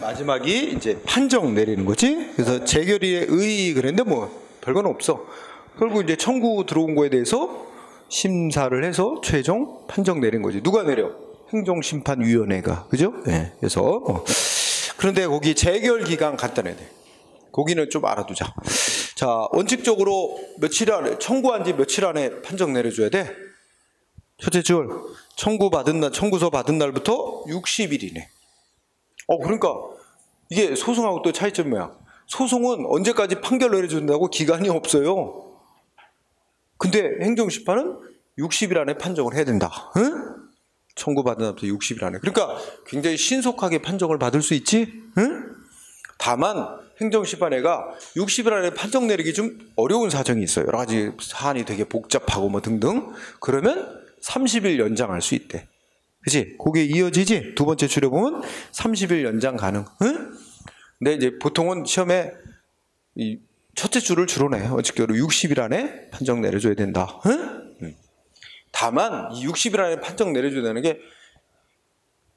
마지막이 이제 판정 내리는 거지. 그래서 재결의의 의 그랬는데 뭐 별건 없어. 결국 이제 청구 들어온 거에 대해서 심사를 해서 최종 판정 내린 거지. 누가 내려? 행정심판위원회가. 그죠? 네. 그래서 그런데 거기 재결 기간 간단해야 돼. 거기는 좀 알아두자. 자, 원칙적으로 며칠 안에, 청구한 지 며칠 안에 판정 내려줘야 돼? 첫째 줄, 청구서 받은 날부터 60일이네. 그러니까 이게 소송하고 또 차이점이 뭐야? 소송은 언제까지 판결 내려준다고 기간이 없어요. 근데 행정심판은 60일 안에 판정을 해야 된다. 응? 청구받은 날부터 60일 안에. 그러니까 굉장히 신속하게 판정을 받을 수 있지? 응? 다만 행정심판회가 60일 안에 판정 내리기 좀 어려운 사정이 있어요. 여러 가지 사안이 되게 복잡하고 뭐 등등. 그러면 30일 연장할 수 있대. 그치? 그게 이어지지? 두 번째 줄에 보면 30일 연장 가능. 응? 근데 이제 보통은 시험에 이 첫째 줄을 주로 내. 원칙적으로 60일 안에 판정 내려줘야 된다. 응? 다만 이 60일 안에 판정 내려줘야 되는 게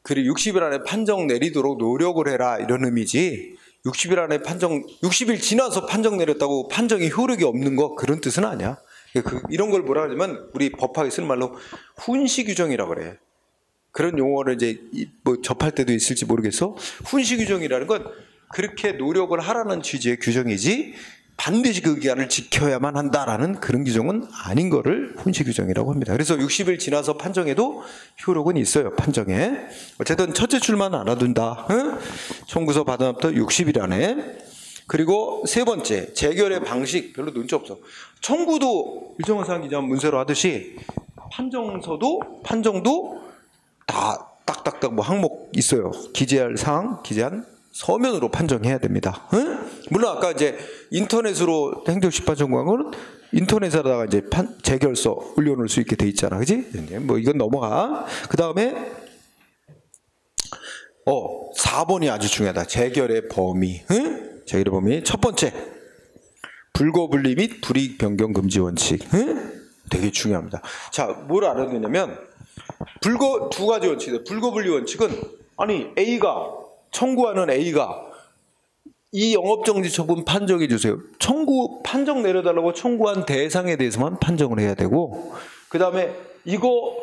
그래 60일 안에 판정 내리도록 노력을 해라 이런 의미지. 60일 지나서 판정 내렸다고 판정이 효력이 없는 거 그런 뜻은 아니야. 이런 걸 뭐라 하냐면 우리 법학에 쓰는 말로 훈시 규정이라고 그래. 그런 용어를 이제 뭐 접할 때도 있을지 모르겠어. 훈시 규정이라는 건 그렇게 노력을 하라는 취지의 규정이지 반드시 그 기한을 지켜야만 한다라는 그런 규정은 아닌 거를 훈시 규정이라고 합니다. 그래서 60일 지나서 판정해도 효력은 있어요. 판정에. 어쨌든 첫째 줄만 알아둔다. 응? 청구서 받은 날부터 60일 안에. 그리고 세 번째, 재결의 방식 별로 논지 없어. 청구도 일정한 사항 기재하면 문서로 하듯이 판정도 다 딱딱딱 뭐 항목 있어요. 기재할 사항, 기재한 서면으로 판정해야 됩니다. 응? 물론 아까 이제 인터넷으로 행정심판 청구한 거는 인터넷에다가 이제 재결서 올려놓을 수 있게 돼 있잖아, 그지? 뭐 이건 넘어가. 그 다음에 4번이 아주 중요하다. 재결의 범위. 응? 재결의 범위. 첫 번째, 불거분리 및 불이익 변경 금지 원칙. 응? 되게 중요합니다. 자, 뭘 알아야 되냐면 두 가지 원칙이다. 불거분리 원칙은 아니 청구하는 A가 이 영업정지 처분 판정해 주세요. 판정 내려달라고 청구한 대상에 대해서만 판정을 해야 되고, 그 다음에 이거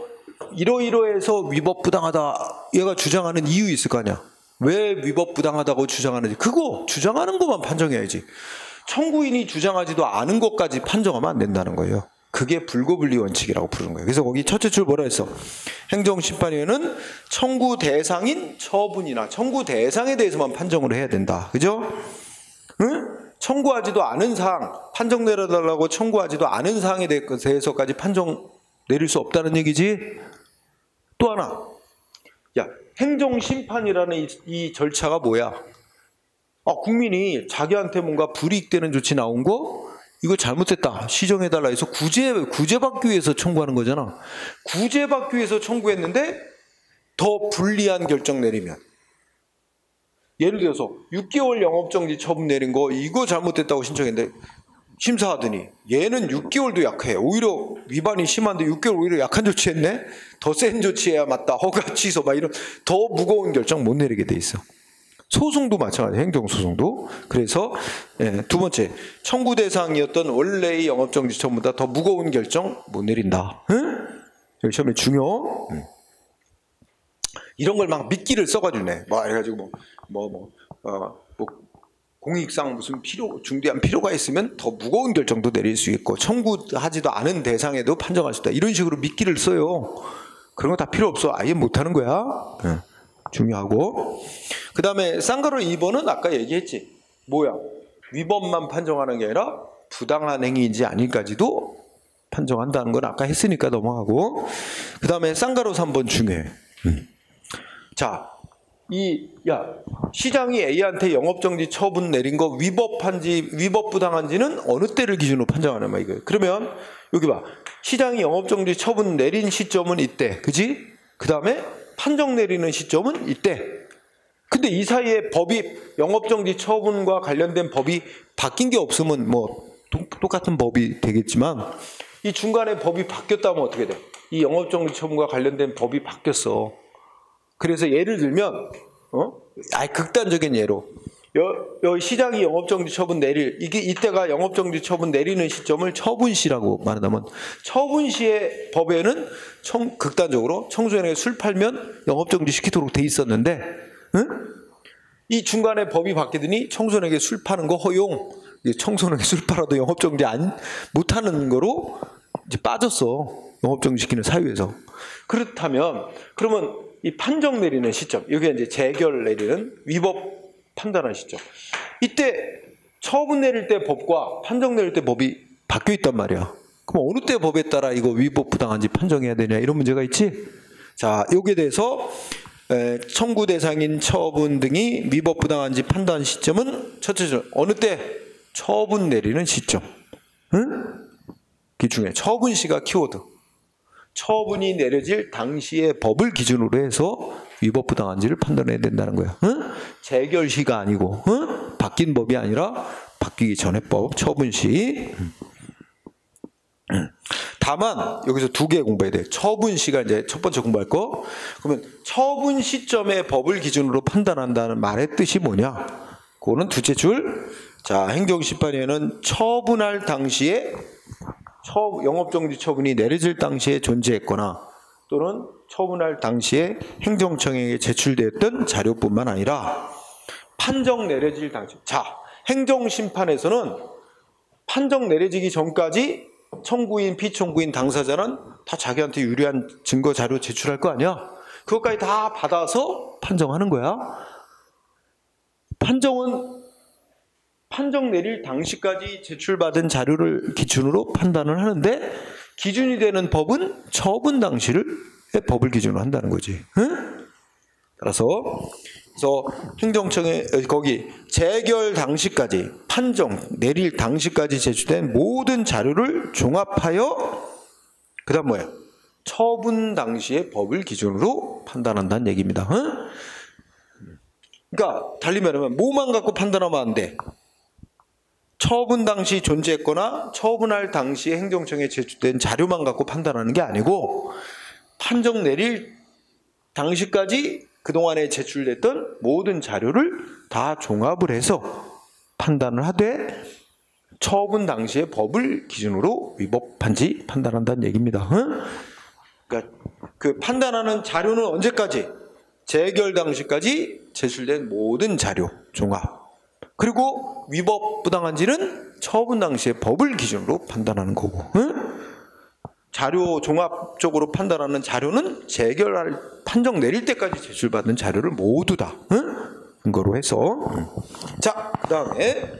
이러이러해서 위법부당하다 얘가 주장하는 이유 있을 거 아니야. 왜 위법부당하다고 주장하는지 그거 주장하는 것만 판정해야지. 청구인이 주장하지도 않은 것까지 판정하면 안 된다는 거예요. 그게 불거분리 원칙이라고 부르는 거예요. 그래서 거기 첫째 줄 뭐라 했어? 행정심판위원회는 청구 대상인 처분이나 청구 대상에 대해서만 판정을 해야 된다. 그죠? 응? 청구하지도 않은 사항, 판정 내려달라고 청구하지도 않은 사항에 대해서까지 판정 내릴 수 없다는 얘기지. 또 하나, 행정심판이라는 이 절차가 뭐야? 국민이 자기한테 뭔가 불이익되는 조치 나온 거 이거 잘못됐다 시정해달라 해서 구제받기 위해서 청구하는 거잖아. 구제받기 위해서 청구했는데 더 불리한 결정 내리면, 예를 들어서 6개월 영업정지 처분 내린 거 이거 잘못됐다고 신청했는데 심사하더니 얘는 6개월도 약해. 오히려 위반이 심한데 6개월 오히려 약한 조치했네. 더 센 조치해야 맞다. 허가 취소 막 이런 더 무거운 결정 못 내리게 돼 있어. 소송도 마찬가지, 행정소송도. 그래서 두 번째, 청구 대상이었던 원래의 영업정지 처분보다 더 무거운 결정 못 내린다. 응? 여기 시험에 중요. 이런 걸 막 미끼를 써가지고 뭐 해가지고 공익상 무슨 중대한 필요가 있으면 더 무거운 결정도 내릴 수 있고 청구하지도 않은 대상에도 판정할 수 있다. 이런 식으로 미끼를 써요. 그런 거 다 필요 없어. 아예 못하는 거야. 중요하고. 그 다음에 쌍가루 2번은 아까 얘기했지. 뭐야? 위법만 판정하는 게 아니라 부당한 행위인지 아닌지까지도 판정한다는 건 아까 했으니까 넘어가고. 그 다음에 쌍가루 3번 중요해. 자, 시장이 A한테 영업정지 처분 내린 거 위법부당한지는 어느 때를 기준으로 판정하냐 말 이거예요. 그러면 여기 봐. 시장이 영업정지 처분 내린 시점은 이때. 그지? 그 다음에 판정 내리는 시점은 이때. 근데 이 사이에 영업정지 처분과 관련된 법이 바뀐 게 없으면 뭐 똑같은 법이 되겠지만 이 중간에 법이 바뀌었다면 어떻게 돼? 이 영업정지 처분과 관련된 법이 바뀌었어. 그래서 예를 들면 극단적인 예로 여 시장이 영업정지 처분 내릴 이때가 영업정지 처분 내리는 시점을 처분시라고 말하면 처분시의 법에는 극단적으로 청소년에게 술 팔면 영업정지 시키도록 돼 있었는데 이 중간에 법이 바뀌더니 청소년에게 술 파는 거 허용, 청소년에게 술 팔아도 영업정지 못하는 거로 이제 빠졌어. 영업정지시키는 사유에서. 그렇다면 그러면 이 판정 내리는 시점, 여기 이제 재결 내리는 위법 판단하는 시점. 이때 처분 내릴 때 법과 판정 내릴 때 법이 바뀌어 있단 말이야. 그럼 어느 때 법에 따라 이거 위법 부당한지 판정해야 되냐 이런 문제가 있지. 자, 여기에 대해서 청구 대상인 처분 등이 위법 부당한지 판단 시점은 첫째로 어느 때 처분 내리는 시점. 그 중에 처분시가 키워드. 처분이 내려질 당시의 법을 기준으로 해서 위법 부당한지를 판단해야 된다는 거야. 재결시가 아니고 바뀐 법이 아니라 바뀌기 전의 법 처분시. 다만 여기서 두 개 공부해야 돼. 처분시가 이제 첫 번째 공부할 거. 그러면 처분 시점의 법을 기준으로 판단한다는 말의 뜻이 뭐냐? 그거는 둘째 줄. 자, 행정심판위원회는 처분할 당시에 영업정지 처분이 내려질 당시에 존재했거나 또는 처분할 당시에 행정청에게 제출되었던 자료뿐만 아니라 판정 내려질 당시. 자, 행정심판에서는 판정 내려지기 전까지 청구인, 피청구인, 당사자는 다 자기한테 유리한 증거 자료 제출할 거 아니야? 그것까지 다 받아서 판정하는 거야. 판정 내릴 당시까지 제출받은 자료를 기준으로 판단을 하는데 기준이 되는 법은 처분 당시를 법을 기준으로 한다는 거지. 따라서 그래서 행정청에 거기 재결 당시까지 판정 내릴 당시까지 제출된 모든 자료를 종합하여 그다음 뭐야? 처분 당시의 법을 기준으로 판단한다는 얘기입니다. 그러니까 달리 말하면 뭐만 갖고 판단하면 안 돼. 처분 당시 존재했거나 처분할 당시에 행정청에 제출된 자료만 갖고 판단하는 게 아니고 판정 내릴 당시까지 그동안에 제출됐던 모든 자료를 다 종합을 해서 판단을 하되 처분 당시의 법을 기준으로 위법한지 판단한다는 얘기입니다. 그러니까 그 판단하는 자료는 언제까지? 재결 당시까지 제출된 모든 자료 종합. 그리고 위법 부당한지는 처분 당시의 법을 기준으로 판단하는 거고. 자료 종합적으로 판단하는 자료는 재결할 판정 내릴 때까지 제출받은 자료를 모두 다 근거로 해서. 자, 그다음에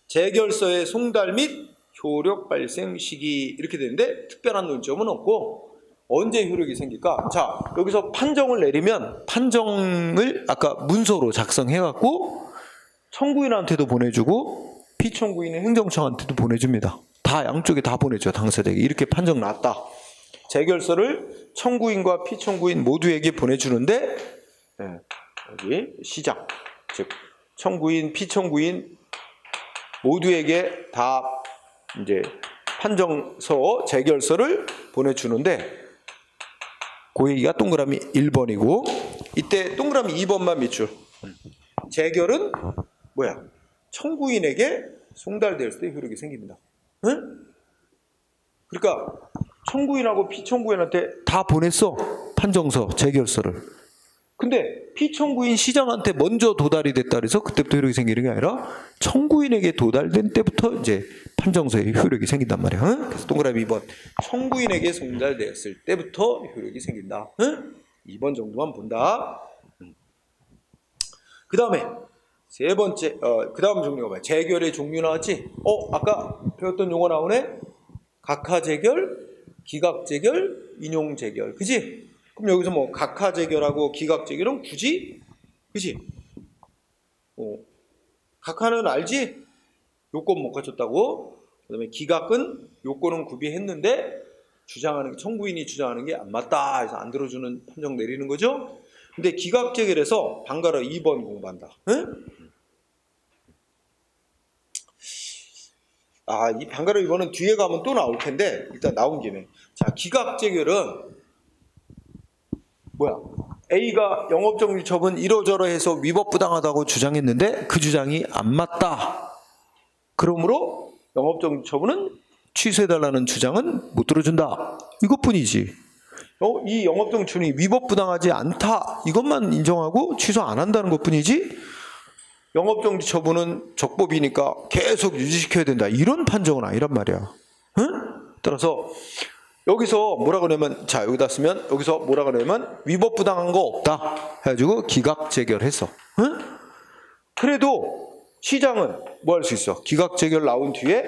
재결서의 송달 및 효력 발생 시기 이렇게 되는데 특별한 논점은 없고 언제 효력이 생길까? 자, 여기서 판정을 내리면 판정을 아까 문서로 작성해갖고 청구인한테도 보내주고 피청구인은 행정청한테도 보내줍니다. 다 양쪽에 다 보내줘. 당사자에게 이렇게 판정 났다. 재결서를 청구인과 피청구인 모두에게 보내주는데 여기 시작, 즉 청구인, 피청구인 모두에게 다 이제 판정서, 재결서를 보내주는데 그 얘기가 동그라미 1번이고 이때 동그라미 2번만 밑줄. 재결은 뭐야? 청구인에게 송달될 때 효력이 생깁니다. 그러니까 청구인하고 피청구인한테 다 보냈어. 판정서, 재결서를. 근데 피청구인 시장한테 먼저 도달이 됐다 그래서 그때부터 효력이 생기는 게 아니라 청구인에게 도달된 때부터 이제 판정서에 효력이 생긴단 말이야. 그래서 동그라미 2번. 청구인에게 송달되었을 때부터 효력이 생긴다. 2번 정도만 본다. 그 다음에 세 번째, 그 다음 종류가 뭐야? 재결의 종류 나왔지? 아까 배웠던 용어 나오네? 각하재결, 기각재결, 인용재결. 그지? 그럼 여기서 뭐 각하재결하고 기각재결은 굳이? 그지? 각하는 알지? 요건 못 갖췄다고. 그 다음에 기각은 요건은 구비했는데 청구인이 주장하는 게 안 맞다 해서 안 들어주는 판정 내리는 거죠. 근데 기각재결에서 방가로 2번 공부한다. 이 방가로 2번은 뒤에 가면 또 나올 텐데 일단 나온 김에. 자, 기각재결은 뭐야? A가 영업정지 처분 이러저러해서 위법부당하다고 주장했는데 그 주장이 안 맞다. 그러므로 영업정지 처분은 취소해달라는 주장은 못 들어준다. 이것뿐이지. 이 영업정지 처분이 위법부당하지 않다. 이것만 인정하고 취소 안 한다는 것뿐이지. 영업정지 처분은 적법이니까 계속 유지시켜야 된다. 이런 판정은 아니란 말이야. 응? 따라서 여기서 뭐라 그러냐면, 자, 여기다 쓰면, 여기서 뭐라 그러냐면, 위법부당한 거 없다. 해가지고 기각재결했어. 응? 그래도 시장은 뭐 할 수 있어? 기각재결 나온 뒤에,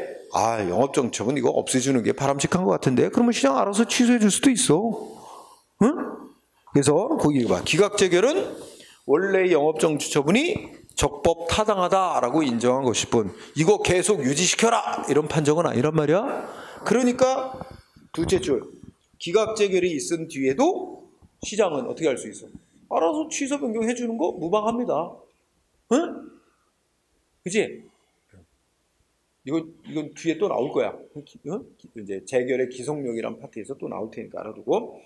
영업정지 처분 이거 없애주는 게 바람직한 것 같은데? 그러면 시장 알아서 취소해 줄 수도 있어. 응? 그래서 거기 봐. 기각재결은 원래 영업정지 처분이 적법 타당하다라고 인정한 것일 뿐, 이거 계속 유지시켜라! 이런 판정은 아니란 말이야. 그러니까, 둘째 줄, 기각재결이 있은 뒤에도 시장은 어떻게 할 수 있어? 알아서 취소 변경해 주는 거 무방합니다. 응? 그치? 이건 뒤에 또 나올 거야. 응? 이제 재결의 기속력이란 파트에서 또 나올 테니까 알아두고.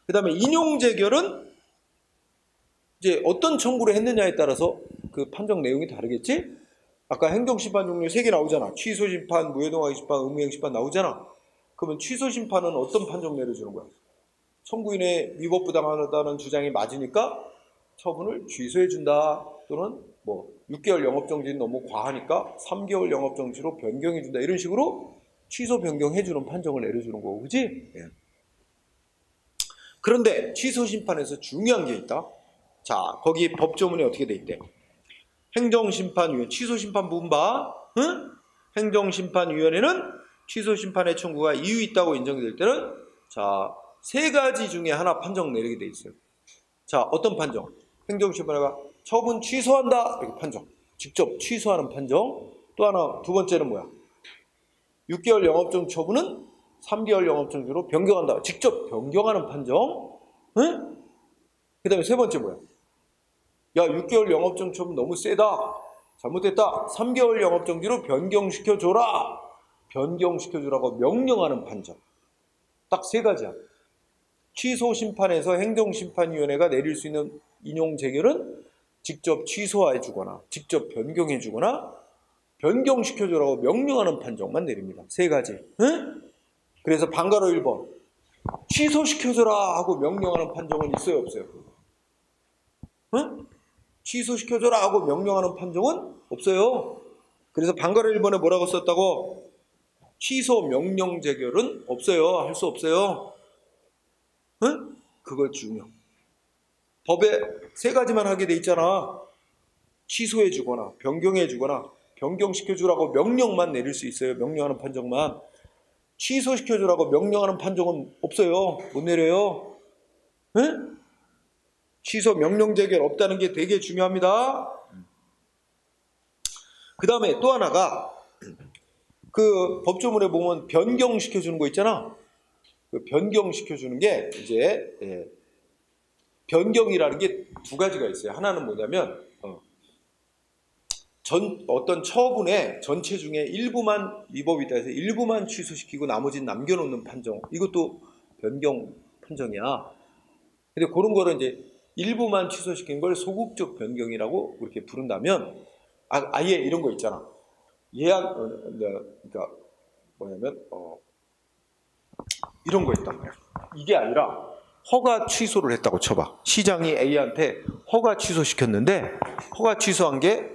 그 다음에 인용재결은 이제 어떤 청구를 했느냐에 따라서 그 판정 내용이 다르겠지? 아까 행정심판 종류 3개 나오잖아. 취소심판, 무효동하기 심판, 의무행심판 나오잖아. 그러면 취소심판은 어떤 판정 내려주는 거야? 청구인의 위법부당하다는 주장이 맞으니까 처분을 취소해준다. 또는 뭐 6개월 영업정지는 너무 과하니까 3개월 영업정지로 변경해준다. 이런 식으로 취소 변경해주는 판정을 내려주는 거고, 그치? 예. 그런데 취소심판에서 중요한 게 있다. 자, 거기 법조문에 어떻게 돼 있대? 행정심판위원, 취소심판 부분 봐. 응? 행정심판위원회는 취소심판의 청구가 이유 있다고 인정될 때는, 자, 3가지 중에 하나 판정 내리게 돼 있어요. 자, 어떤 판정? 행정심판회가 처분 취소한다. 이렇게 판정. 직접 취소하는 판정. 또 하나, 두 번째는 뭐야? 6개월 영업정지 처분은 3개월 영업정지로 변경한다. 직접 변경하는 판정. 응? 그 다음에 세 번째 뭐야? 야, 6개월 영업정지 처분 너무 세다. 잘못됐다. 3개월 영업정지로 변경시켜줘라. 변경시켜주라고 명령하는 판정. 딱 3가지야. 취소심판에서 행정심판위원회가 내릴 수 있는 인용재결은 직접 취소해주거나 직접 변경해주거나 변경시켜주라고 명령하는 판정만 내립니다. 3가지. 응? 그래서 방가로 1번 취소시켜줘라 하고 명령하는 판정은 있어요, 없어요? 응? 취소시켜줘라 하고 명령하는 판정은 없어요. 그래서 방가로 1번에 뭐라고 썼다고? 취소 명령 재결은 없어요. 할 수 없어요. 응? 그거 중요. 법에 3가지만 하게 돼 있잖아. 취소해주거나 변경해주거나 변경시켜주라고 명령만 내릴 수 있어요. 명령하는 판정만. 취소시켜주라고 명령하는 판정은 없어요. 못 내려요. 응? 취소 명령 재결 없다는 게 되게 중요합니다. 그 다음에 또 하나가 그 법조문에 보면 변경시켜주는 거 있잖아. 그 변경시켜주는 게 이제 변경이라는 게 2가지가 있어요. 하나는 뭐냐면 어떤 처분의 전체 중에 일부만 위법이 있다 해서 일부만 취소시키고 나머지는 남겨놓는 판정. 이것도 변경 판정이야. 근데 그런 거를 이제 일부만 취소시킨 걸 소극적 변경이라고 이렇게 부른다면 아예 이런 거 있잖아. 예약 그러니까 뭐냐면 이런 거 있단 말이야. 이게 아니라 허가 취소를 했다고 쳐봐. 시장이 A한테 허가 취소시켰는데 허가 취소한 게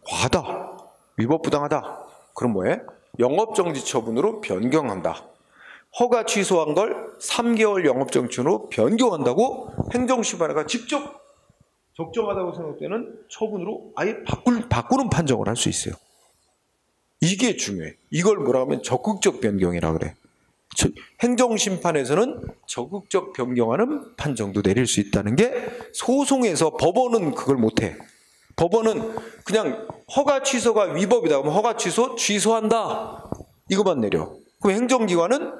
과하다, 위법부당하다. 그럼 뭐해? 영업정지 처분으로 변경한다. 허가 취소한 걸 3개월 영업정지로 변경한다고 행정심판회가 직접 적정하다고 생각되는 처분으로 아예 바꾸는 판정을 할 수 있어요. 이게 중요해. 이걸 뭐라고 하면 적극적 변경이라 그래. 행정심판에서는 적극적 변경하는 판정도 내릴 수 있다는 게 소송에서 법원은 그걸 못해. 법원은 그냥 허가 취소가 위법이다. 그러면 허가 취소한다. 이것만 내려. 그럼 행정기관은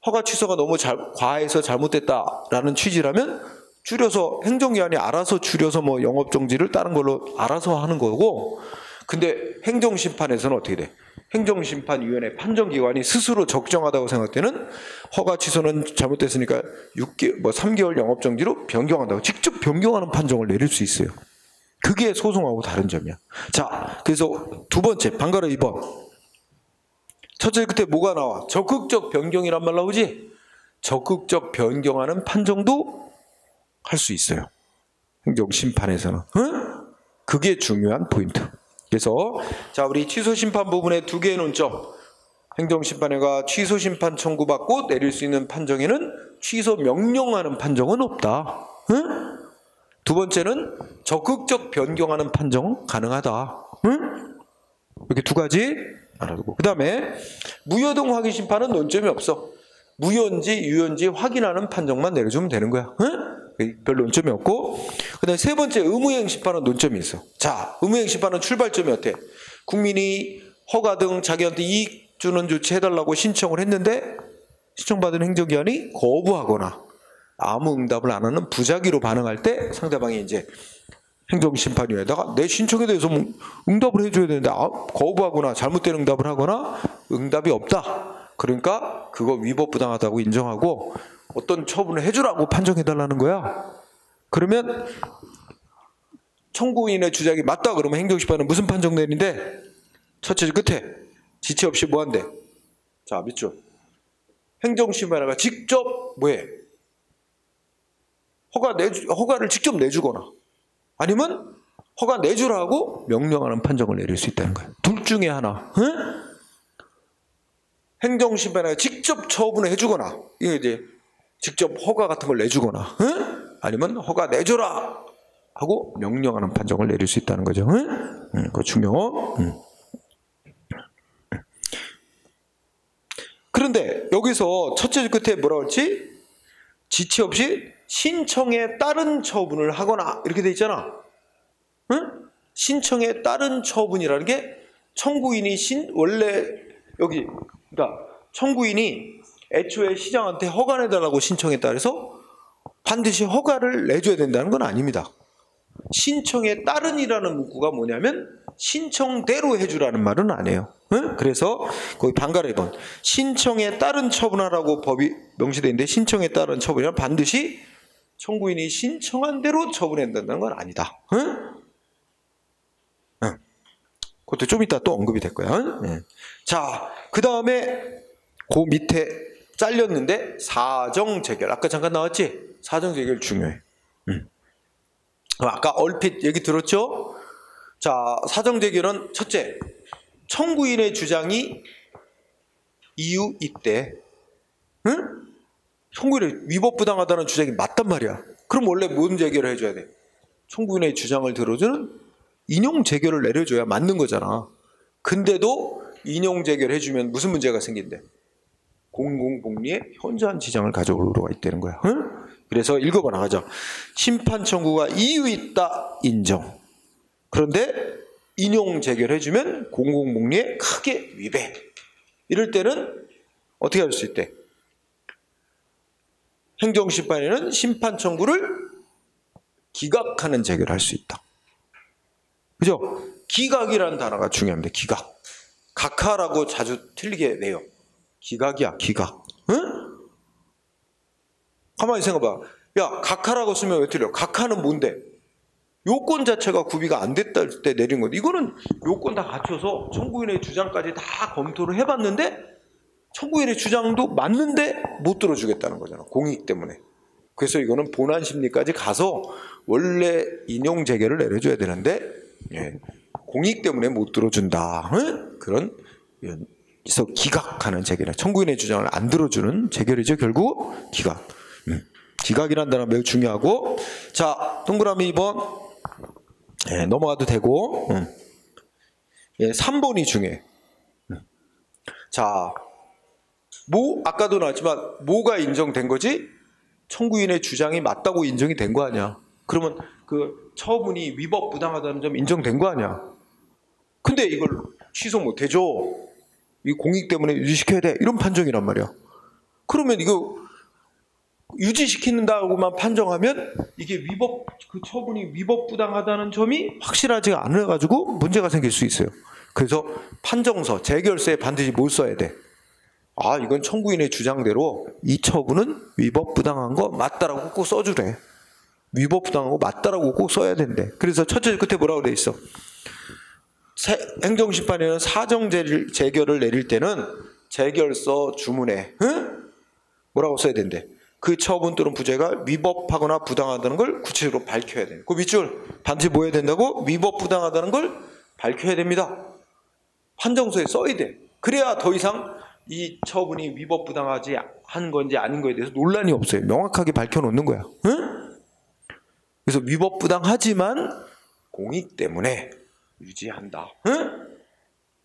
허가 취소가 너무 과해서 잘못됐다라는 취지라면 줄여서 행정기관이 알아서 줄여서 뭐 영업정지를 다른 걸로 알아서 하는 거고, 근데 행정심판에서는 어떻게 돼? 행정심판위원회 판정기관이 스스로 적정하다고 생각되는 허가 취소는 잘못됐으니까 3개월 영업정지로 변경한다고 직접 변경하는 판정을 내릴 수 있어요. 그게 소송하고 다른 점이야. 자, 그래서 두 번째, 방가로 2번. 첫째 끝에 뭐가 나와? 적극적 변경이란 말 나오지? 적극적 변경하는 판정도 할 수 있어요. 행정심판에서는. 응? 그게 중요한 포인트. 그래서 자, 우리 취소심판 부분에 두 개의 논점. 행정심판회가 취소심판 청구받고 내릴 수 있는 판정에는 취소 명령하는 판정은 없다. 응? 두 번째는 적극적 변경하는 판정 가능하다. 응? 이렇게 두 가지 알아두고. 그 다음에 무효동 확인심판은 논점이 없어. 무효인지 유효인지 확인하는 판정만 내려주면 되는 거야. 응? 별 논점이 없고. 그 다음에 세 번째 의무행심판은 논점이 있어. 자, 의무행심판은 출발점이 어때? 국민이 허가 등 자기한테 이익 주는 조치 해달라고 신청을 했는데 신청받은 행정기관이 거부하거나 아무 응답을 안 하는 부작위로 반응할 때 상대방이 이제 행정심판위에다가 내 신청에 대해서 응답을 해줘야 되는데 거부하거나 잘못된 응답을 하거나 응답이 없다. 그러니까 그거 위법부당하다고 인정하고 어떤 처분을 해주라고 판정해달라는 거야. 그러면 청구인의 주장이 맞다 그러면 행정심판은 무슨 판정 내린대? 첫째 끝에 지체 없이 뭐한대? 자, 밑줄. 행정심판회가 직접 뭐해? 허가를 직접 내주거나 아니면 허가 내주라고 명령하는 판정을 내릴 수 있다는 거예요. 둘 중에 하나. 응? 행정심판회가 직접 처분을 해주거나 이게 이제 직접 허가 같은 걸 내주거나 응? 아니면 허가 내줘라 하고 명령하는 판정을 내릴 수 있다는 거죠. 응? 그거 중요. 그런데 여기서 첫째 줄 끝에 뭐라고 했지? 지체 없이 신청에 따른 처분을 하거나 이렇게 돼 있잖아. 응? 신청에 따른 처분이라는 게 청구인이 원래 여기 그러니까 청구인이 애초에 시장한테 허가 내달라고 신청했다 그래서 반드시 허가를 내줘야 된다는 건 아닙니다. 신청에 따른이라는 문구가 뭐냐면 신청대로 해주라는 말은 아니에요. 응? 그래서 거기 방가로 2번 신청에 따른 처분하라고 법이 명시되어 있는데 신청에 따른 처분이란 반드시 청구인이 신청한 대로 처분한다는 건 아니다. 응? 응. 그것도 좀 이따 또 언급이 될 거야. 응? 자, 그 다음에 그 밑에 잘렸는데 사정재결. 아까 잠깐 나왔지? 사정재결 중요해. 아까 얼핏 얘기 들었죠? 자, 사정재결은 첫째, 청구인의 주장이 이유 있대. 응? 청구인의 위법부당하다는 주장이 맞단 말이야. 그럼 원래 뭔 재결을 해줘야 돼? 청구인의 주장을 들어주는 인용재결을 내려줘야 맞는 거잖아. 근데도 인용재결 해주면 무슨 문제가 생긴대? 공공복리에 현저한 지장을 가져올 우려가 있다는 거야. 응? 그래서 읽어봐 나가죠. 심판 청구가 이유 있다 인정. 그런데 인용 재결해주면 공공복리에 크게 위배. 이럴 때는 어떻게 할 수 있대? 행정심판에는 심판 청구를 기각하는 재결할 수 있다. 그죠? 기각이라는 단어가 중요합니다. 기각. 각하라고 자주 틀리게 내요. 기각이야, 기각. 응? 가만히 생각해봐. 야, 각하라고 쓰면 왜 틀려? 각하는 뭔데? 요건 자체가 구비가 안 됐다 할 때 내린 건데 이거는 요건 다 갖춰서 청구인의 주장까지 다 검토를 해봤는데 청구인의 주장도 맞는데 못 들어주겠다는 거잖아. 공익 때문에. 그래서 이거는 본안 심리까지 가서 원래 인용 재결을 내려줘야 되는데 공익 때문에 못 들어준다. 응? 그런 그래서 기각하는 재결. 청구인의 주장을 안 들어주는 재결이죠. 결국 기각. 기각이라는 단어 매우 중요하고 자 동그라미 2번 넘어가도 되고 3번이 중요해. 자 아까도 나왔지만 뭐가 인정된 거지? 청구인의 주장이 맞다고 인정이 된 거 아니야. 그러면 그 처분이 위법 부당하다는 점 인정된 거 아니야. 근데 이걸 취소 못 해줘. 이 공익 때문에 유지시켜야 돼. 이런 판정이란 말이야. 그러면 이거 유지시킨다고만 판정하면 이게 그 처분이 위법부당하다는 점이 확실하지가 않아가지고 문제가 생길 수 있어요. 그래서 판정서, 재결서에 반드시 뭘 써야 돼? 아, 이건 청구인의 주장대로 이 처분은 위법부당한 거 맞다라고 꼭 써주래. 위법부당한 거 맞다라고 꼭 써야 된대. 그래서 첫째 끝에 뭐라고 돼 있어? 행정심판에는 사정 재결을 내릴 때는 재결서 주문에 뭐라고 써야 된대? 그 처분 또는 부재가 위법하거나 부당하다는 걸 구체적으로 밝혀야 돼. 그 밑줄 반드시 뭐 해야 된다고? 위법부당하다는 걸 밝혀야 됩니다. 판정서에 써야 돼. 그래야 더 이상 이 처분이 위법부당하지 한 건지 아닌 거에 대해서 논란이 없어요. 명확하게 밝혀놓는 거야. 그래서 위법부당하지만 공익 때문에 유지한다.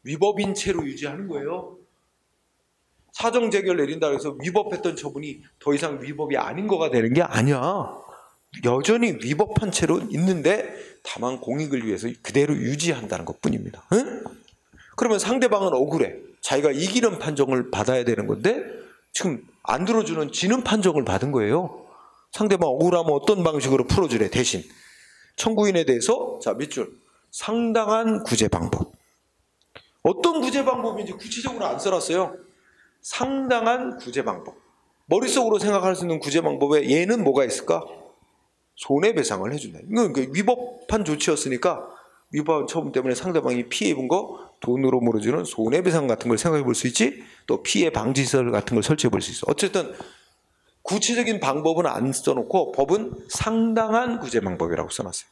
위법인 채로 유지하는 거예요. 사정 재결 내린다 그래서 위법했던 처분이 더 이상 위법이 아닌 거가 되는 게 아니야. 여전히 위법한 채로 있는데 다만 공익을 위해서 그대로 유지한다는 것뿐입니다. 그러면 상대방은 억울해. 자기가 이기는 판정을 받아야 되는 건데 지금 안 들어주는 지는 판정을 받은 거예요. 상대방 억울하면 어떤 방식으로 풀어주래. 대신 청구인에 대해서 자 밑줄 상당한 구제 방법. 어떤 구제 방법인지 구체적으로 안 써놨어요. 상당한 구제 방법. 머릿속으로 생각할 수 있는 구제 방법에 얘는 뭐가 있을까? 손해배상을 해준다. 이건 위법한 조치였으니까 위법한 처분 때문에 상대방이 피해 입은 거 돈으로 물어주는 손해배상 같은 걸 생각해 볼 수 있지. 또 피해 방지시설 같은 걸 설치해 볼 수 있어. 어쨌든 구체적인 방법은 안 써놓고 법은 상당한 구제 방법이라고 써놨어요.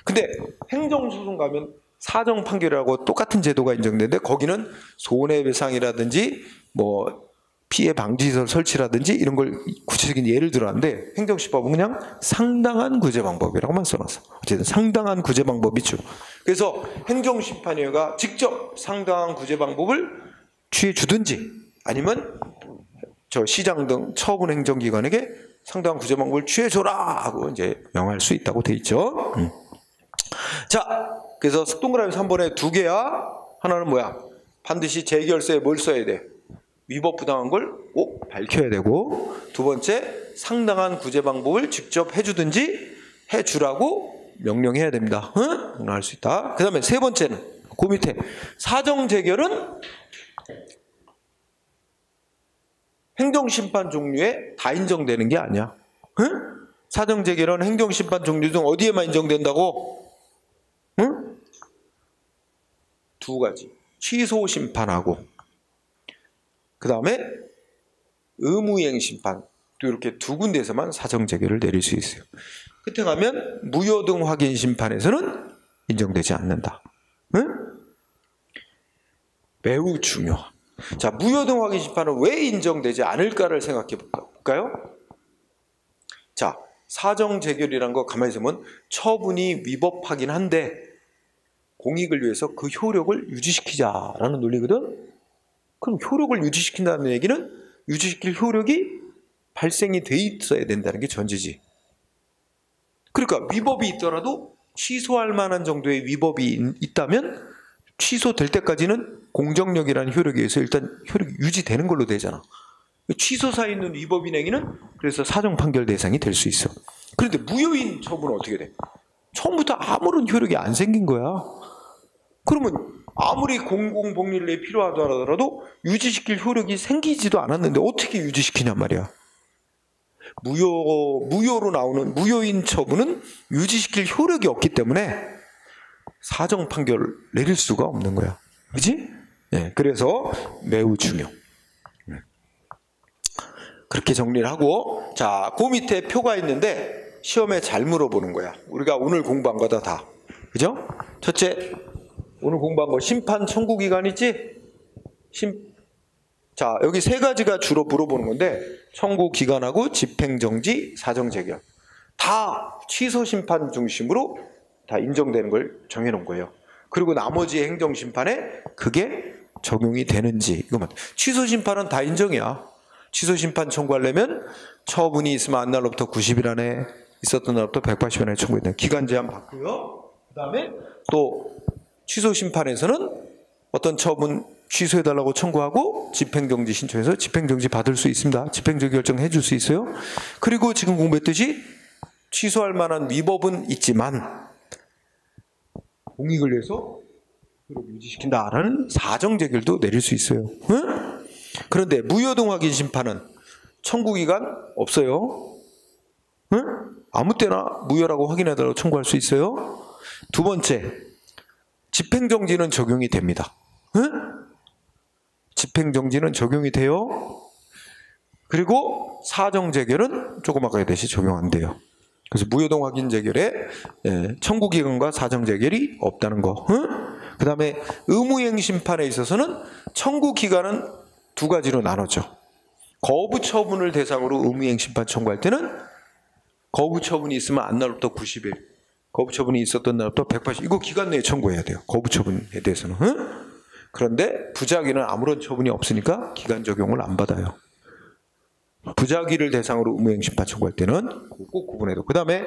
근데 행정소송 가면 사정 판결이라고 똑같은 제도가 인정되는데 거기는 손해배상이라든지 뭐 피해 방지시설 설치라든지 이런 걸 구체적인 예를 들어놨는데 행정시법은 그냥 상당한 구제 방법이라고만 써놨어. 어쨌든 상당한 구제 방법이 주. 그래서 행정심판위원회가 직접 상당한 구제 방법을 취해 주든지 아니면 저 시장 등 처분 행정기관에게 상당한 구제 방법을 취해줘라 하고 이제 명할 수 있다고 돼 있죠. 자, 그래서 동그라미 3번에 두 개야. 하나는 뭐야? 반드시 재결서에 뭘 써야 돼? 위법부당한 걸 꼭 밝혀야 되고, 두 번째 상당한 구제 방법을 직접 해주든지 해주라고 명령해야 됩니다. 명령할 수 있다. 그 다음에 세 번째는 그 밑에 사정 재결은 행정심판 종류에 다 인정되는 게 아니야. 사정 재결은 행정심판 종류 중 어디에만 인정된다고? 두 가지. 취소 심판하고 그 다음에 의무이행 심판 또 이렇게 두 군데에서만 사정 재결을 내릴 수 있어요. 끝에 가면 무효 등 확인 심판에서는 인정되지 않는다. 매우 중요. 자, 무효 등 확인 심판은 왜 인정되지 않을까를 생각해 볼까요? 자, 사정 재결이란 거 가만히 있으면 처분이 위법하긴 한데 공익을 위해서 그 효력을 유지시키자라는 논리거든. 그럼 효력을 유지시킨다는 얘기는 유지시킬 효력이 발생이 돼 있어야 된다는 게 전제지. 그러니까 위법이 있더라도 취소할 만한 정도의 위법이 있다면 취소될 때까지는 공정력이라는 효력에 의해서 일단 효력이 유지되는 걸로 되잖아. 취소사에 있는 위법인 행위는 그래서 사정 판결 대상이 될 수 있어. 그런데 무효인 처분은 어떻게 돼? 처음부터 아무런 효력이 안 생긴 거야. 그러면 아무리 공공복리를 필요하더라도 유지시킬 효력이 생기지도 않았는데 어떻게 유지시키냔 말이야. 무효로 나오는 무효인 처분은 유지시킬 효력이 없기 때문에 사정 판결을 내릴 수가 없는 거야. 그렇지? 네, 그래서 매우 중요. 그렇게 정리를 하고, 자, 그 밑에 표가 있는데 시험에 잘 물어보는 거야. 우리가 오늘 공부한 거다 다. 그죠? 첫째, 오늘 공부한 거 심판 청구 기간 있지? 자, 여기 세 가지가 주로 물어보는 건데 청구 기간하고 집행정지, 사정재결 다 취소 심판 중심으로 다 인정되는 걸 정해놓은 거예요. 그리고 나머지 행정심판에 그게 적용이 되는지 이거만. 취소 심판은 다 인정이야. 취소 심판 청구하려면 처분이 있으면 한 날로부터 90일 안에 있었던 날부터 180일 안에 청구해야 돼. 기간 제한 받고요. 그 다음에 또 취소 심판에서는 어떤 처분 취소해달라고 청구하고 집행정지 신청해서 집행정지 받을 수 있습니다. 집행정지 결정해 줄 수 있어요. 그리고 지금 공부했듯이 취소할 만한 위법은 있지만 공익을 위해서 효력 유지시킨다라는 사정재결도 내릴 수 있어요. 응? 그런데 무효동 확인 심판은 청구기간 없어요. 응? 아무 때나 무효라고 확인해달라고 청구할 수 있어요. 두 번째, 집행정지는 적용이 됩니다. 응? 집행정지는 적용이 돼요. 그리고 사정재결은 조금 아까 했듯이 적용 안 돼요. 그래서 무효동 확인 재결에 청구기간과 사정재결이 없다는 거. 응? 그 다음에 의무이행 심판에 있어서는 청구기간은 두 가지로 나눴죠. 거부처분을 대상으로 의무이행 심판 청구할 때는 거부처분이 있으면 안 날부터 90일, 거부처분이 있었던 날부터 180일, 이거 기간 내에 청구해야 돼요. 거부처분에 대해서는. 응? 그런데 부작위는 아무런 처분이 없으니까 기간 적용을 안 받아요. 부작위를 대상으로 의무이행 심판 청구할 때는 꼭 구분해도. 그 다음에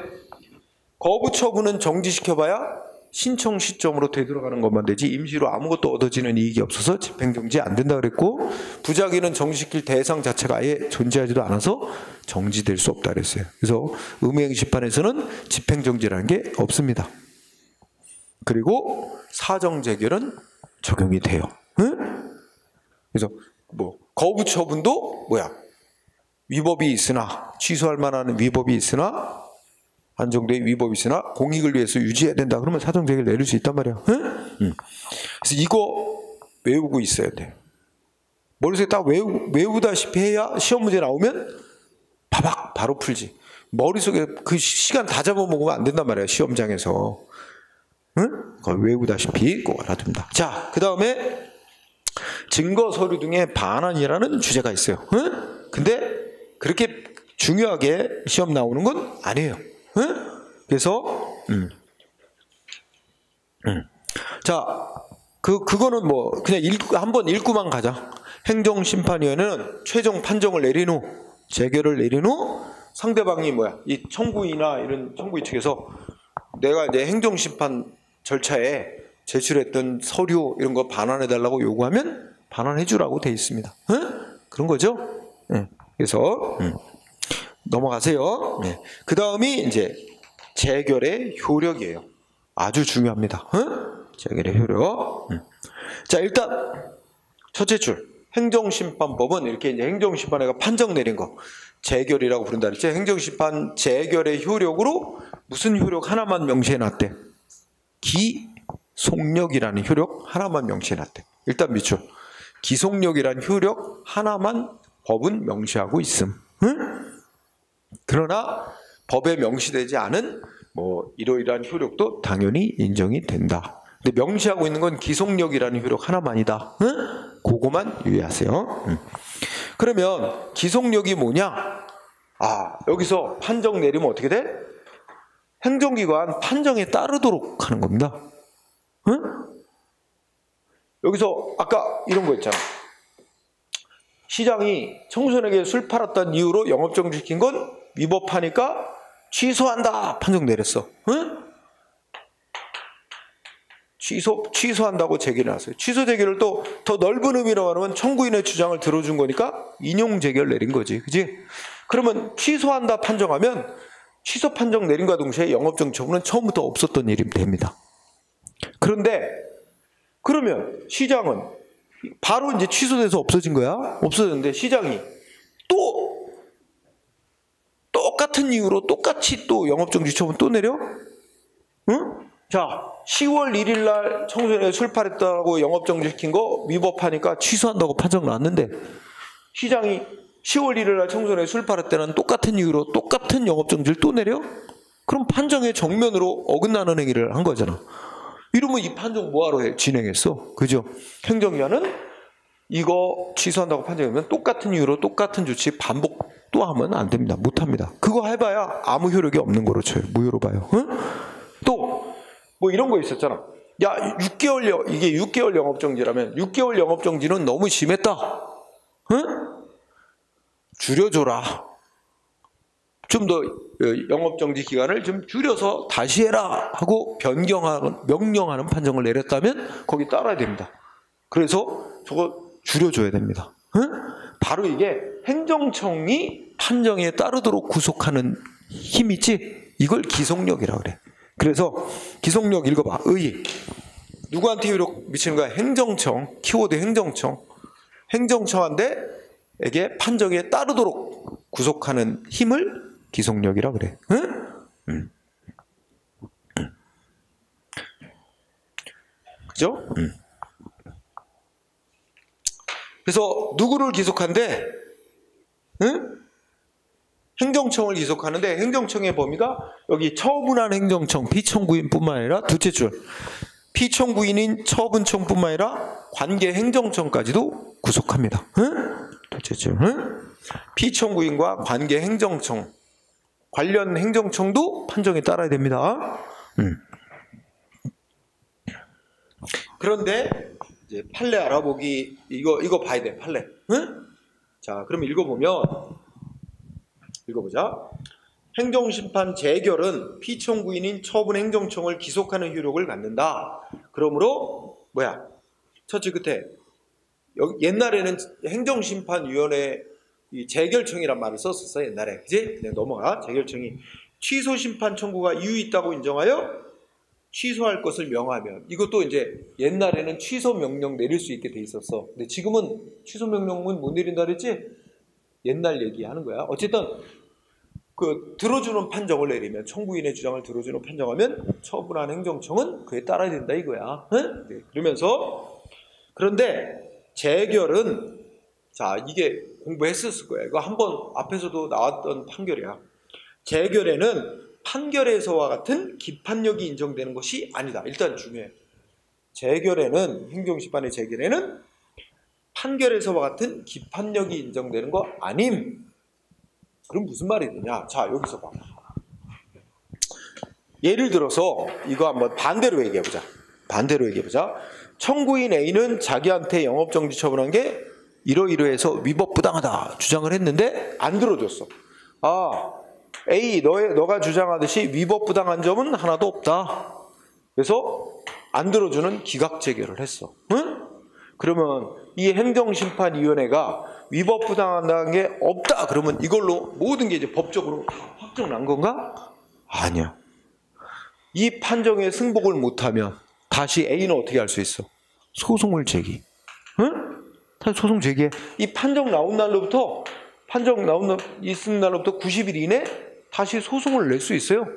거부처분은 정지시켜봐야 신청 시점으로 되돌아가는 것만 되지 임시로 아무것도 얻어지는 이익이 없어서 집행정지 안 된다 그랬고, 부작위는 정지시킬 대상 자체가 아예 존재하지도 않아서 정지될 수 없다 그랬어요. 그래서 의무이행 심판에서는 집행정지라는 게 없습니다. 그리고 사정재결은 적용이 돼요. 응? 그래서 뭐 거부처분도 위법이 있으나, 취소할 만한 위법이 있으나, 한 정도의 위법이 있으나 공익을 위해서 유지해야 된다 그러면 사정재결 내릴 수 있단 말이야. 응? 그래서 이거 외우고 있어야 돼. 머릿속에 딱 외우다시피 해야 시험 문제 나오면 바로 풀지. 머릿속에 그 시간 다 잡아먹으면 안 된단 말이야, 시험장에서. 응? 그걸 외우다시피 꼭 알아둡니다. 자, 그 다음에 증거 서류 등의 반환이라는 주제가 있어요. 응? 근데 그렇게 중요하게 시험 나오는 건 아니에요. 응? 그래서 자, 그거는 뭐 그냥 한번 읽고만 가자. 행정심판위원회는 최종 판정을 내린 후, 재결을 내린 후 상대방이 이 청구인이나 이런 청구인 측에서 내가 이제 행정심판 절차에 제출했던 서류 이런 거 반환해달라고 요구하면 반환해주라고 돼 있습니다. 응? 그런 거죠. 응. 그래서 넘어가세요. 네. 그 다음이 이제 재결의 효력이에요. 아주 중요합니다. 응? 재결의 효력. 자, 일단 첫째 줄 행정심판법은 이렇게 이제 행정심판회가 판정 내린 거 재결이라고 부른다 그랬죠. 행정심판 재결의 효력으로 무슨 효력 하나만 명시해놨대. 기속력이라는 효력 하나만 명시해놨대. 일단 밑줄 기속력이라는 효력 하나만 법은 명시하고 있음. 응? 그러나 법에 명시되지 않은 이러이러한 효력도 당연히 인정이 된다. 근데 명시하고 있는 건 기속력이라는 효력 하나만이다. 응? 그거만 유의하세요. 그러면 기속력이 뭐냐? 여기서 판정 내리면 어떻게 돼? 행정기관 판정에 따르도록 하는 겁니다. 응? 여기서 아까 이런 거 있잖아. 시장이 청소년에게 술 팔았다는 이유로 영업정지시킨 건 위법하니까 취소한다 판정 내렸어. 응? 취소한다고 재결이 났어요. 취소 재결을 또 더 넓은 의미로 말하면 청구인의 주장을 들어준 거니까 인용 재결 내린 거지. 그지? 그러면 취소한다 판정하면 취소 판정 내린과 동시에 영업정지 처분은 처음부터 없었던 일이 됩니다. 그런데 그러면 시장은 바로 이제 취소돼서 없어진 거야. 없어졌는데 시장이 또 똑같은 이유로 똑같이 또 영업정지 처분 또 내려? 응? 자, 10월 1일 날 청소년에 술 팔았다고 영업정지 시킨 거 위법하니까 취소한다고 판정 났는데 시장이 10월 1일 날 청소년에 술 팔을 때는 똑같은 이유로 똑같은 영업정지를 또 내려? 그럼 판정의 정면으로 어긋나는 행위를 한 거잖아. 이러면 이 판정 뭐하러 진행했어? 그죠? 행정기관은 이거 취소한다고 판정하면 똑같은 이유로 똑같은 조치 반복 또 하면 안 됩니다. 못 합니다. 그거 해봐야 아무 효력이 없는 거로 쳐요. 무효로 봐요. 응? 또 이런 거 있었잖아. 야, 6개월 이게 6개월 영업정지라면 6개월 영업정지는 너무 심했다. 응? 줄여줘라. 좀 더 영업정지 기간을 좀 줄여서 다시 해라 하고 명령하는 판정을 내렸다면 거기 따라야 됩니다. 그래서 저거 줄여줘야 됩니다. 응? 바로 이게 행정청이 판정에 따르도록 구속하는 힘이지, 이걸 기속력이라고 그래. 그래서 기속력 읽어봐. 누구한테 효력 미치는 거야? 행정청. 키워드 행정청. 행정청한테에게 판정에 따르도록 구속하는 힘을 기속력이라 그래. 응? 그죠? 그래서 누구를 기속한대? 응? 행정청을 기속하는데 행정청의 범위가 여기 처분한 행정청, 피청구인뿐만 아니라 둘째 줄 피청구인인 처분청뿐만 아니라 관계 행정청까지도 구속합니다. 응? 둘째 줄 피청구인과 관계 행정청 관련 행정청도 판정에 따라야 됩니다. 그런데 이제 판례 알아보기 이거 봐야 돼. 판례. 응? 자, 그럼 읽어보자. 행정심판 재결은 피청구인인 처분행정청을 기속하는 효력을 갖는다. 그러므로 뭐야? 첫째 끝에 옛날에는 행정심판위원회 재결청이란 말을 썼었어. 옛날에. 그지? 그냥 넘어가. 재결청이 취소심판 청구가 이유 있다고 인정하여 취소할 것을 명하면, 이것도 이제 옛날에는 취소 명령 내릴 수 있게 돼 있었어. 근데 지금은 취소 명령은 못 내린다 그랬지? 옛날 얘기하는 거야. 어쨌든 그 들어주는 판정을 내리면, 청구인의 주장을 들어주는 판정하면 처분한 행정청은 그에 따라야 된다 이거야. 응? 네, 그러면서 그런데 재결은, 자, 이게 공부했었을 거야. 이거 한번 앞에서도 나왔던 판결이야. 재결에는 판결에서와 같은 기판력이 인정되는 것이 아니다. 일단 중요해. 재결에는, 행정심판의 재결에는 판결에서와 같은 기판력이 인정되는 거 아님. 그럼 무슨 말이 되냐? 자, 여기서 봐. 예를 들어서 이거 한번 반대로 얘기해보자. 청구인 A는 자기한테 영업정지 처분한 게 이러이러해서 위법부당하다 주장을 했는데 안 들어줬어. 아, A, 너가 주장하듯이 위법부당한 점은 하나도 없다. 그래서 안 들어주는 기각재결을 했어. 응? 그러면 이 행정심판위원회가 위법부당한 게 없다. 그러면 이걸로 모든 게 이제 법적으로 확정난 건가? 아니야. 이 판정에 승복을 못하면 다시 A는 어떻게 할 수 있어? 소송을 제기. 응? 다시 소송 제기해. 이 판정 나온 날로부터 있은 날로부터 90일 이내 다시 소송을 낼 수 있어요.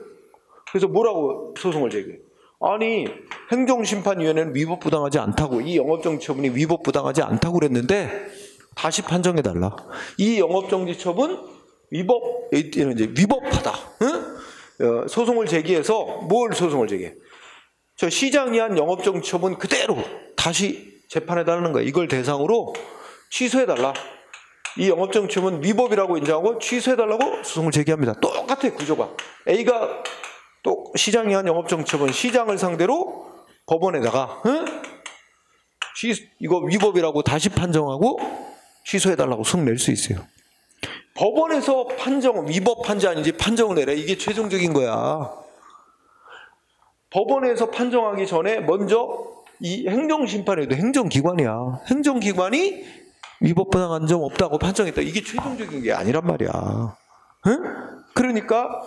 그래서 뭐라고 소송을 제기해? 아니, 행정심판위원회는 위법부당하지 않다고, 이 영업정지 처분이 위법부당하지 않다고 그랬는데 다시 판정해달라. 이 영업정지 처분 이제 위법하다. 응? 소송을 제기해서 뭘 소송을 제기해? 저 시장이 한 영업정지 처분 그대로 다시 재판해달라는 거야. 이걸 대상으로 취소해달라. 이 영업정지 처분 위법이라고 인정하고 취소해달라고 소송을 제기합니다. 똑같아, 구조가. A가 또 시장이 한 영업정지 처분, 시장을 상대로 법원에다가 이거 위법이라고 다시 판정하고 취소해달라고 소송 낼 수 있어요. 법원에서 위법한지 아닌지 판정을 내려. 이게 최종적인 거야. 법원에서 판정하기 전에 먼저 이 행정심판에도 행정기관이야. 행정기관이 위법부당한 점 없다고 판정했다. 이게 최종적인 게 아니란 말이야. 응? 그러니까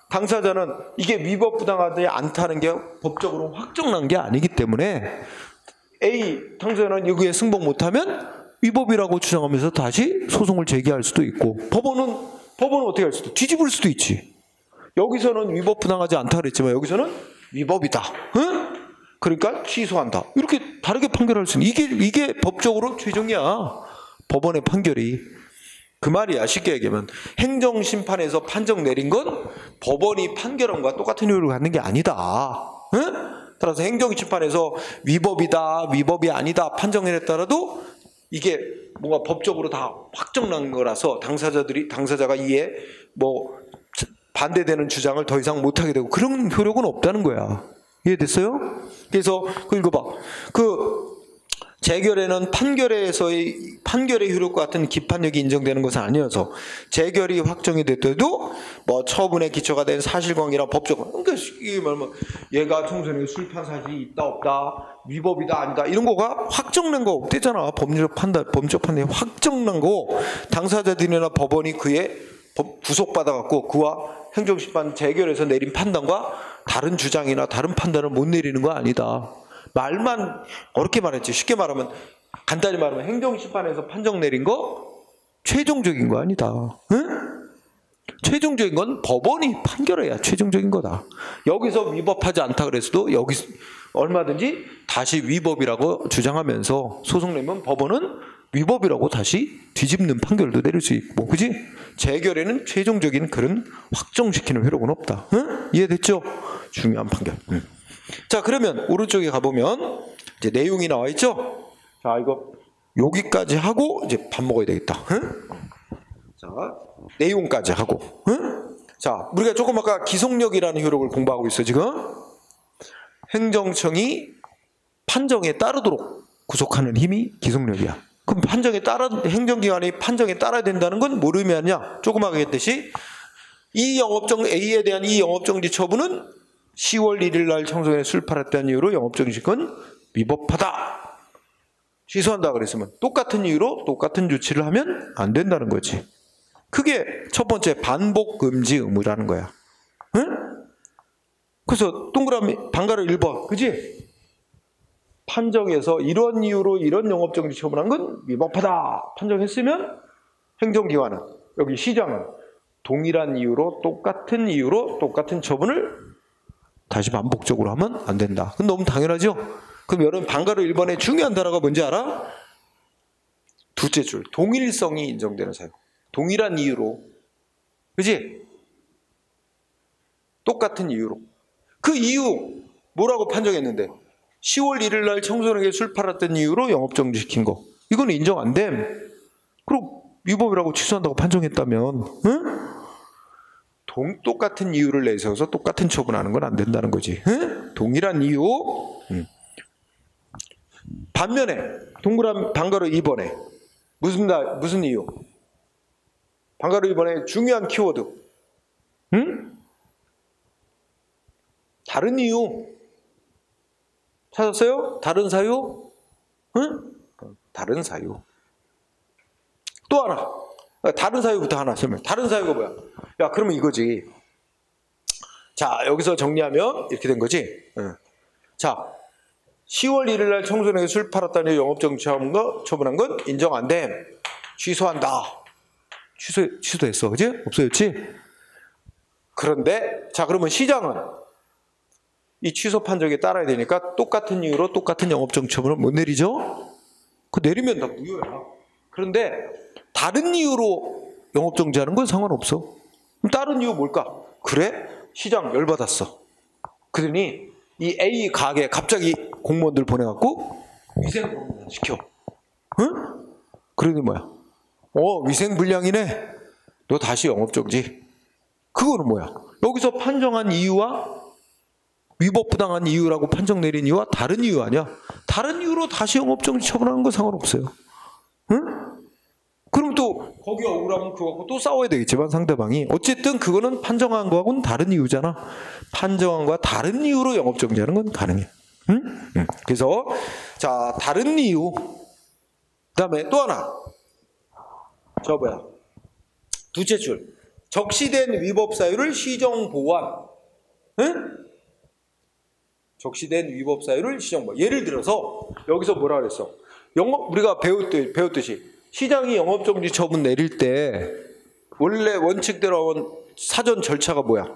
당사자는 이게 위법부당하지 않다는 게 법적으로 확정난 게 아니기 때문에 A 당사자는 여기에 승복 못하면 위법이라고 주장하면서 다시 소송을 제기할 수도 있고, 법원은 어떻게 할 수도 있고, 뒤집을 수도 있지. 여기서는 위법부당하지 않다 그랬지만 여기서는 위법이다. 응? 그러니까 취소한다. 이렇게 다르게 판결할 수 있는, 이게 법적으로 최종이야. 법원의 판결이. 그 말이야. 쉽게 얘기하면 행정심판에서 판정 내린 건 법원이 판결한 것과 똑같은 효력을 갖는 게 아니다. 응? 따라서 행정심판에서 위법이다, 위법이 아니다 판정을 했더라도 이게 뭔가 법적으로 다 확정난 거라서 당사자가 이에 뭐 반대되는 주장을 더 이상 못하게 되고 그런 효력은 없다는 거야. 이해됐어요? 그래서 그거 읽어봐. 재결에는 판결의 효력과 같은 기판력이 인정되는 것은 아니어서 재결이 확정이 됐더라도 뭐 처분에 기초가 된 사실관계나 법적, 그러니까 이게 말하면 얘가 청소년이 술판 사실이 있다 없다, 위법이다 아니다 이런 거가 확정난 거 없대잖아. 법적 판단이 확정난 거 당사자들이나 법원이 그에 구속받아갖고 그와 행정심판 재결에서 내린 판단과 다른 주장이나 다른 판단을 못 내리는 거 아니다. 말만 어렵게 말했지. 쉽게 말하면, 간단히 말하면 행정심판에서 판정 내린 거 최종적인 거 아니다. 응? 최종적인 건 법원이 판결해야 최종적인 거다. 여기서 위법하지 않다 그랬어도 여기 얼마든지 다시 위법이라고 주장하면서 소송 내면 법원은 위법이라고 다시 뒤집는 판결도 내릴 수 있고, 그지? 재결에는 최종적인 그런 확정시키는 효력은 없다. 응? 이해됐죠? 중요한 판결. 자, 그러면 오른쪽에 가보면 이제 내용이 나와 있죠? 자, 이거 여기까지 하고 이제 밥 먹어야 되겠다. 응? 자, 내용까지 하고. 응? 자, 우리가 조금 아까 기속력이라는 효력을 공부하고 있어, 지금. 행정청이 판정에 따르도록 구속하는 힘이 기속력이야. 그럼 행정기관이 판정에 따라야 된다는 건 뭘 의미하냐? 조금 아까 했듯이 A에 대한 이 영업정지 처분은 10월 1일 날 청소년의 술 팔았다는 이유로 영업정지건 위법하다. 취소한다 그랬으면 똑같은 이유로 똑같은 조치를 하면 안 된다는 거지. 그게 첫 번째 반복 금지 의무라는 거야. 응? 그래서 동그라미 방가로 1번, 그지? 판정에서 이런 이유로 이런 영업정지 처분한 건 위법하다 판정했으면 행정기관은, 여기 시장은 동일한 이유로 똑같은 처분을 다시 반복적으로 하면 안 된다. 그건 너무 당연하죠? 그럼 여러분 방가로 1번의 중요한 단어가 뭔지 알아? 둘째 줄, 동일성이 인정되는 사유. 동일한 이유로, 그지? 똑같은 이유로. 그 이유 뭐라고 판정했는데 10월 1일 날 청소년에게 술 팔았던 이유로 영업정지 시킨 거, 이건 인정 안 됨. 그럼 위법이라고 취소한다고 판정했다면, 응? 똑같은 이유를 내세워서 똑같은 처분하는 건 안 된다는 거지. 응? 동일한 이유. 반면에 동그라미 방가로 2번에 무슨 이유? 방가로 2번에 중요한 키워드. 응? 다른 이유. 찾았어요? 다른 사유? 응? 다른 사유. 또 하나. 다른 사유부터 하나 설명. 다른 사유가 뭐야? 야, 그러면 이거지. 자, 여기서 정리하면 이렇게 된 거지. 응. 자, 10월 1일 날 청소년에게 술 팔았다는 영업정지 처분한 건 인정 안 돼. 취소한다. 취소했어. 그지? 없어졌지? 그런데, 자, 그러면 시장은 이 취소 판정에 따라야 되니까 똑같은 이유로 똑같은 영업정지 처분을 못 내리죠? 그 내리면 다 무효야. 그런데 다른 이유로 영업정지하는 건 상관없어. 그럼 다른 이유 뭘까? 그래? 시장 열받았어. 그러니 이 A 가게 갑자기 공무원들 보내갖고 위생검사 시켜. 응? 그러니 뭐야? 위생불량이네. 너 다시 영업정지. 그거는 뭐야? 여기서 판정한 이유와 위법부당한 이유라고 판정 내린 이유와 다른 이유 아니야? 다른 이유로 다시 영업정지 처분하는 건 상관없어요. 응? 그럼 또 거기 억울하면 그거 갖고 또 싸워야 되겠지만 상대방이 어쨌든 그거는 판정한 거하고는 다른 이유잖아. 판정한 거와 다른 이유로 영업정지하는 건 가능해. 응? 그래서 자, 다른 이유. 그다음에 또 하나. 저 뭐야? 둘째 줄. 적시된 위법 사유를 시정 보완. 응? 적시된 위법 사유를 시정 보완. 예를 들어서 여기서 뭐라 그랬어? 우리가 배웠듯이 시장이 영업정지 처분 내릴 때 원래 원칙대로 사전 절차가 뭐야?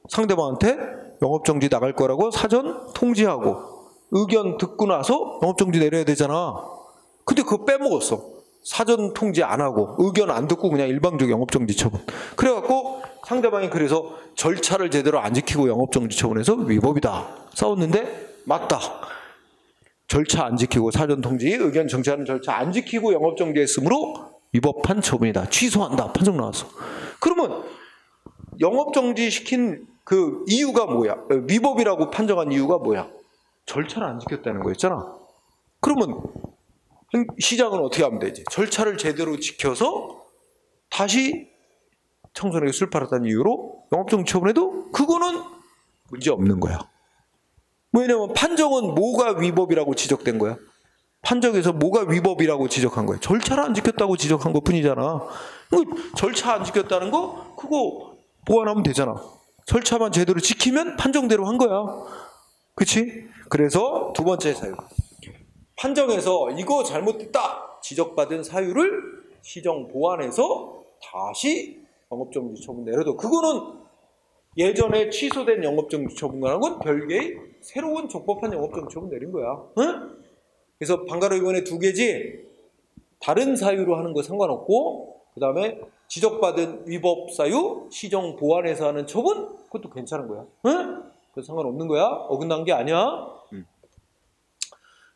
상대방한테 영업정지 나갈 거라고 사전 통지하고 의견 듣고 나서 영업정지 내려야 되잖아. 근데 그거 빼먹었어. 사전 통지 안 하고 의견 안 듣고 그냥 일방적 영업정지 처분. 그래갖고 상대방이 그래서 절차를 제대로 안 지키고 영업정지 처분해서 위법이다. 싸웠는데 맞다. 절차 안 지키고 사전 통지, 의견 정치하는 절차 안 지키고 영업정지했으므로 위법한 처분이다. 취소한다. 판정 나왔어. 그러면 영업정지 시킨 그 이유가 뭐야? 위법이라고 판정한 이유가 뭐야? 절차를 안 지켰다는 거였잖아. 그러면 시장은 어떻게 하면 되지? 절차를 제대로 지켜서 다시 청소년에게 술 팔았다는 이유로 영업정지 처분해도 그거는 문제 없는 거야. 왜냐면 판정은 뭐가 위법이라고 지적된 거야? 판정에서 뭐가 위법이라고 지적한 거야? 절차를 안 지켰다고 지적한 것 뿐이잖아. 절차 안 지켰다는 거 그거 보완하면 되잖아. 절차만 제대로 지키면 판정대로 한 거야. 그치? 그래서 두 번째 사유. 판정에서 이거 잘못됐다 지적받은 사유를 시정 보완해서 다시 영업정지 처분 내려도, 그거는 예전에 취소된 영업정지 처분과는 별개의 새로운 적법한 영업정지 처분 내린 거야. 응? 그래서 방가로 이번에 두 개지, 다른 사유로 하는 거 상관없고, 그 다음에 지적받은 위법 사유 시정 보완해서 하는 처분, 그것도 괜찮은 거야. 응? 그래서 상관없는 거야. 어긋난 게 아니야.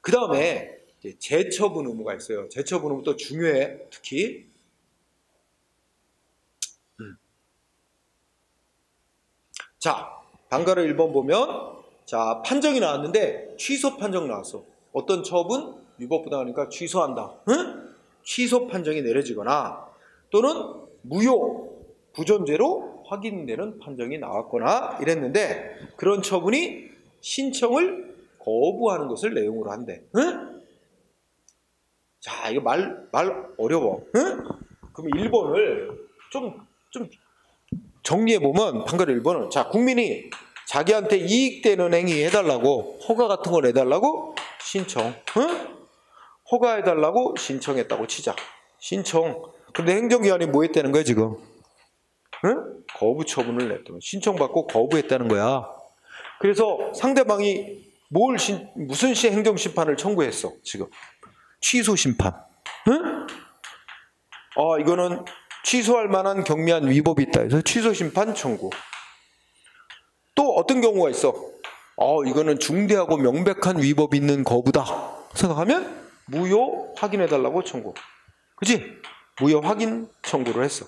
그 다음에 재처분 의무가 있어요. 재처분 의무도 중요해. 특히 자, 방가로 1번 보면, 자, 판정이 나왔는데 취소 판정 나왔어. 어떤 처분 위법부당하니까 취소한다. 응? 취소 판정이 내려지거나 또는 무효 부존재로 확인되는 판정이 나왔거나 이랬는데, 그런 처분이 신청을 거부하는 것을 내용으로 한대. 응? 자, 이거 말 어려워. 응? 그럼 1번을 좀 정리해보면, 방가로 1번은, 자, 국민이 자기한테 이익되는 행위 해달라고, 허가 같은 걸 해달라고 신청. 응? 허가해달라고 신청했다고 치자. 신청. 근데 행정기관이 뭐 했다는 거야, 지금? 응? 거부 처분을 냈다는 거야. 신청받고 거부했다는 거야. 그래서 상대방이 무슨 행정심판을 청구했어, 지금? 취소 심판. 응? 이거는 취소할 만한 경미한 위법이 있다 해서 취소 심판 청구. 또 어떤 경우가 있어? 이거는 중대하고 명백한 위법이 있는 거부다 생각하면 무효 확인해달라고 청구. 그치? 무효 확인 청구를 했어.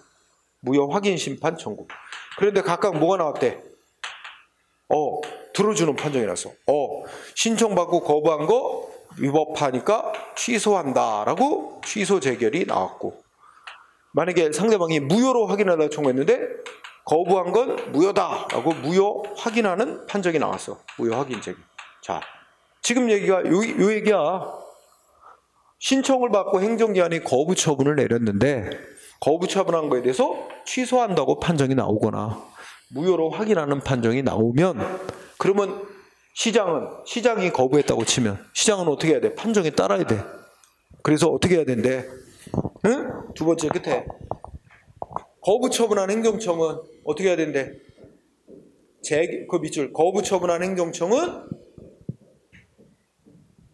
무효 확인 심판 청구. 그런데 각각 뭐가 나왔대? 들어주는 판정이 났어. 신청받고 거부한 거 위법하니까 취소한다라고 취소 재결이 나왔고, 만약에 상대방이 무효로 확인하다고 청구했는데 거부한 건 무효다라고 무효 확인하는 판정이 나왔어. 무효 확인 재결. 자, 지금 얘기가 요 얘기야. 신청을 받고 행정기관이 거부 처분을 내렸는데 거부 처분한 거에 대해서 취소한다고 판정이 나오거나 무효로 확인하는 판정이 나오면, 그러면 시장이 거부했다고 치면 시장은 어떻게 해야 돼? 판정에 따라야 돼. 그래서 어떻게 해야 된대? 응? 두 번째 끝에 거부 처분한 행정청은 어떻게 해야 된대? 그 밑줄, 거부 처분한 행정청은